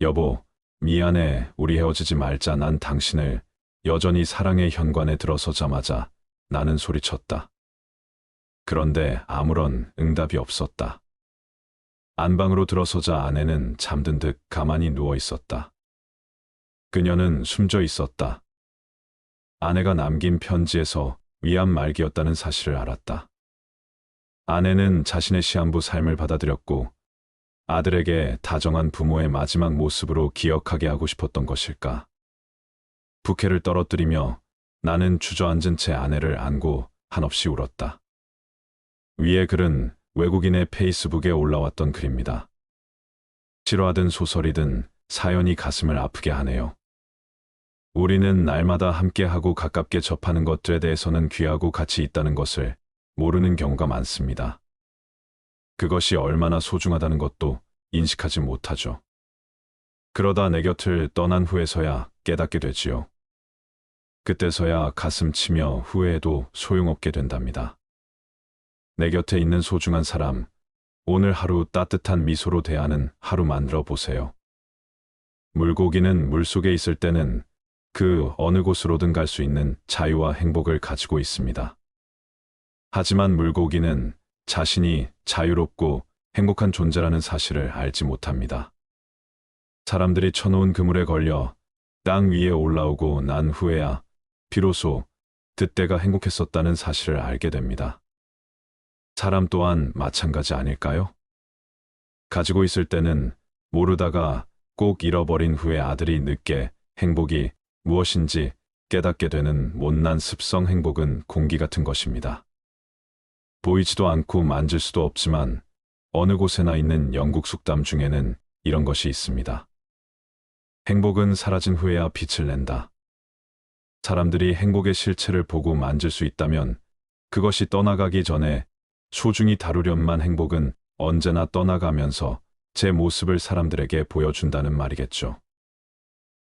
여보, 미안해. 우리 헤어지지 말자. 난 당신을 여전히 사랑해. 현관에 들어서자마자 나는 소리쳤다. 그런데 아무런 응답이 없었다. 안방으로 들어서자 아내는 잠든 듯 가만히 누워 있었다. 그녀는 숨져 있었다. 아내가 남긴 편지에서 위안 말기였다는 사실을 알았다. 아내는 자신의 시한부 삶을 받아들였고 아들에게 다정한 부모의 마지막 모습으로 기억하게 하고 싶었던 것일까. 부케를 떨어뜨리며 나는 주저앉은 채 아내를 안고 한없이 울었다. 위의 글은 외국인의 페이스북에 올라왔던 글입니다. 실화든 소설이든 사연이 가슴을 아프게 하네요. 우리는 날마다 함께하고 가깝게 접하는 것들에 대해서는 귀하고 가치 있다는 것을 모르는 경우가 많습니다. 그것이 얼마나 소중하다는 것도 인식하지 못하죠. 그러다 내 곁을 떠난 후에서야 깨닫게 되지요. 그때서야 가슴 치며 후회해도 소용없게 된답니다. 내 곁에 있는 소중한 사람, 오늘 하루 따뜻한 미소로 대하는 하루 만들어 보세요. 물고기는 물속에 있을 때는 그 어느 곳으로든 갈 수 있는 자유와 행복을 가지고 있습니다. 하지만 물고기는 자신이 자유롭고 행복한 존재라는 사실을 알지 못합니다. 사람들이 쳐놓은 그물에 걸려 땅 위에 올라오고 난 후에야 비로소 그때가 행복했었다는 사실을 알게 됩니다. 사람 또한 마찬가지 아닐까요? 가지고 있을 때는 모르다가 꼭 잃어버린 후에 아들이 늦게 행복이 무엇인지 깨닫게 되는 못난 습성. 행복은 공기 같은 것입니다. 보이지도 않고 만질 수도 없지만 어느 곳에나 있는 영국 속담 중에는 이런 것이 있습니다. 행복은 사라진 후에야 빛을 낸다. 사람들이 행복의 실체를 보고 만질 수 있다면 그것이 떠나가기 전에 소중히 다루련만 행복은 언제나 떠나가면서 제 모습을 사람들에게 보여준다는 말이겠죠.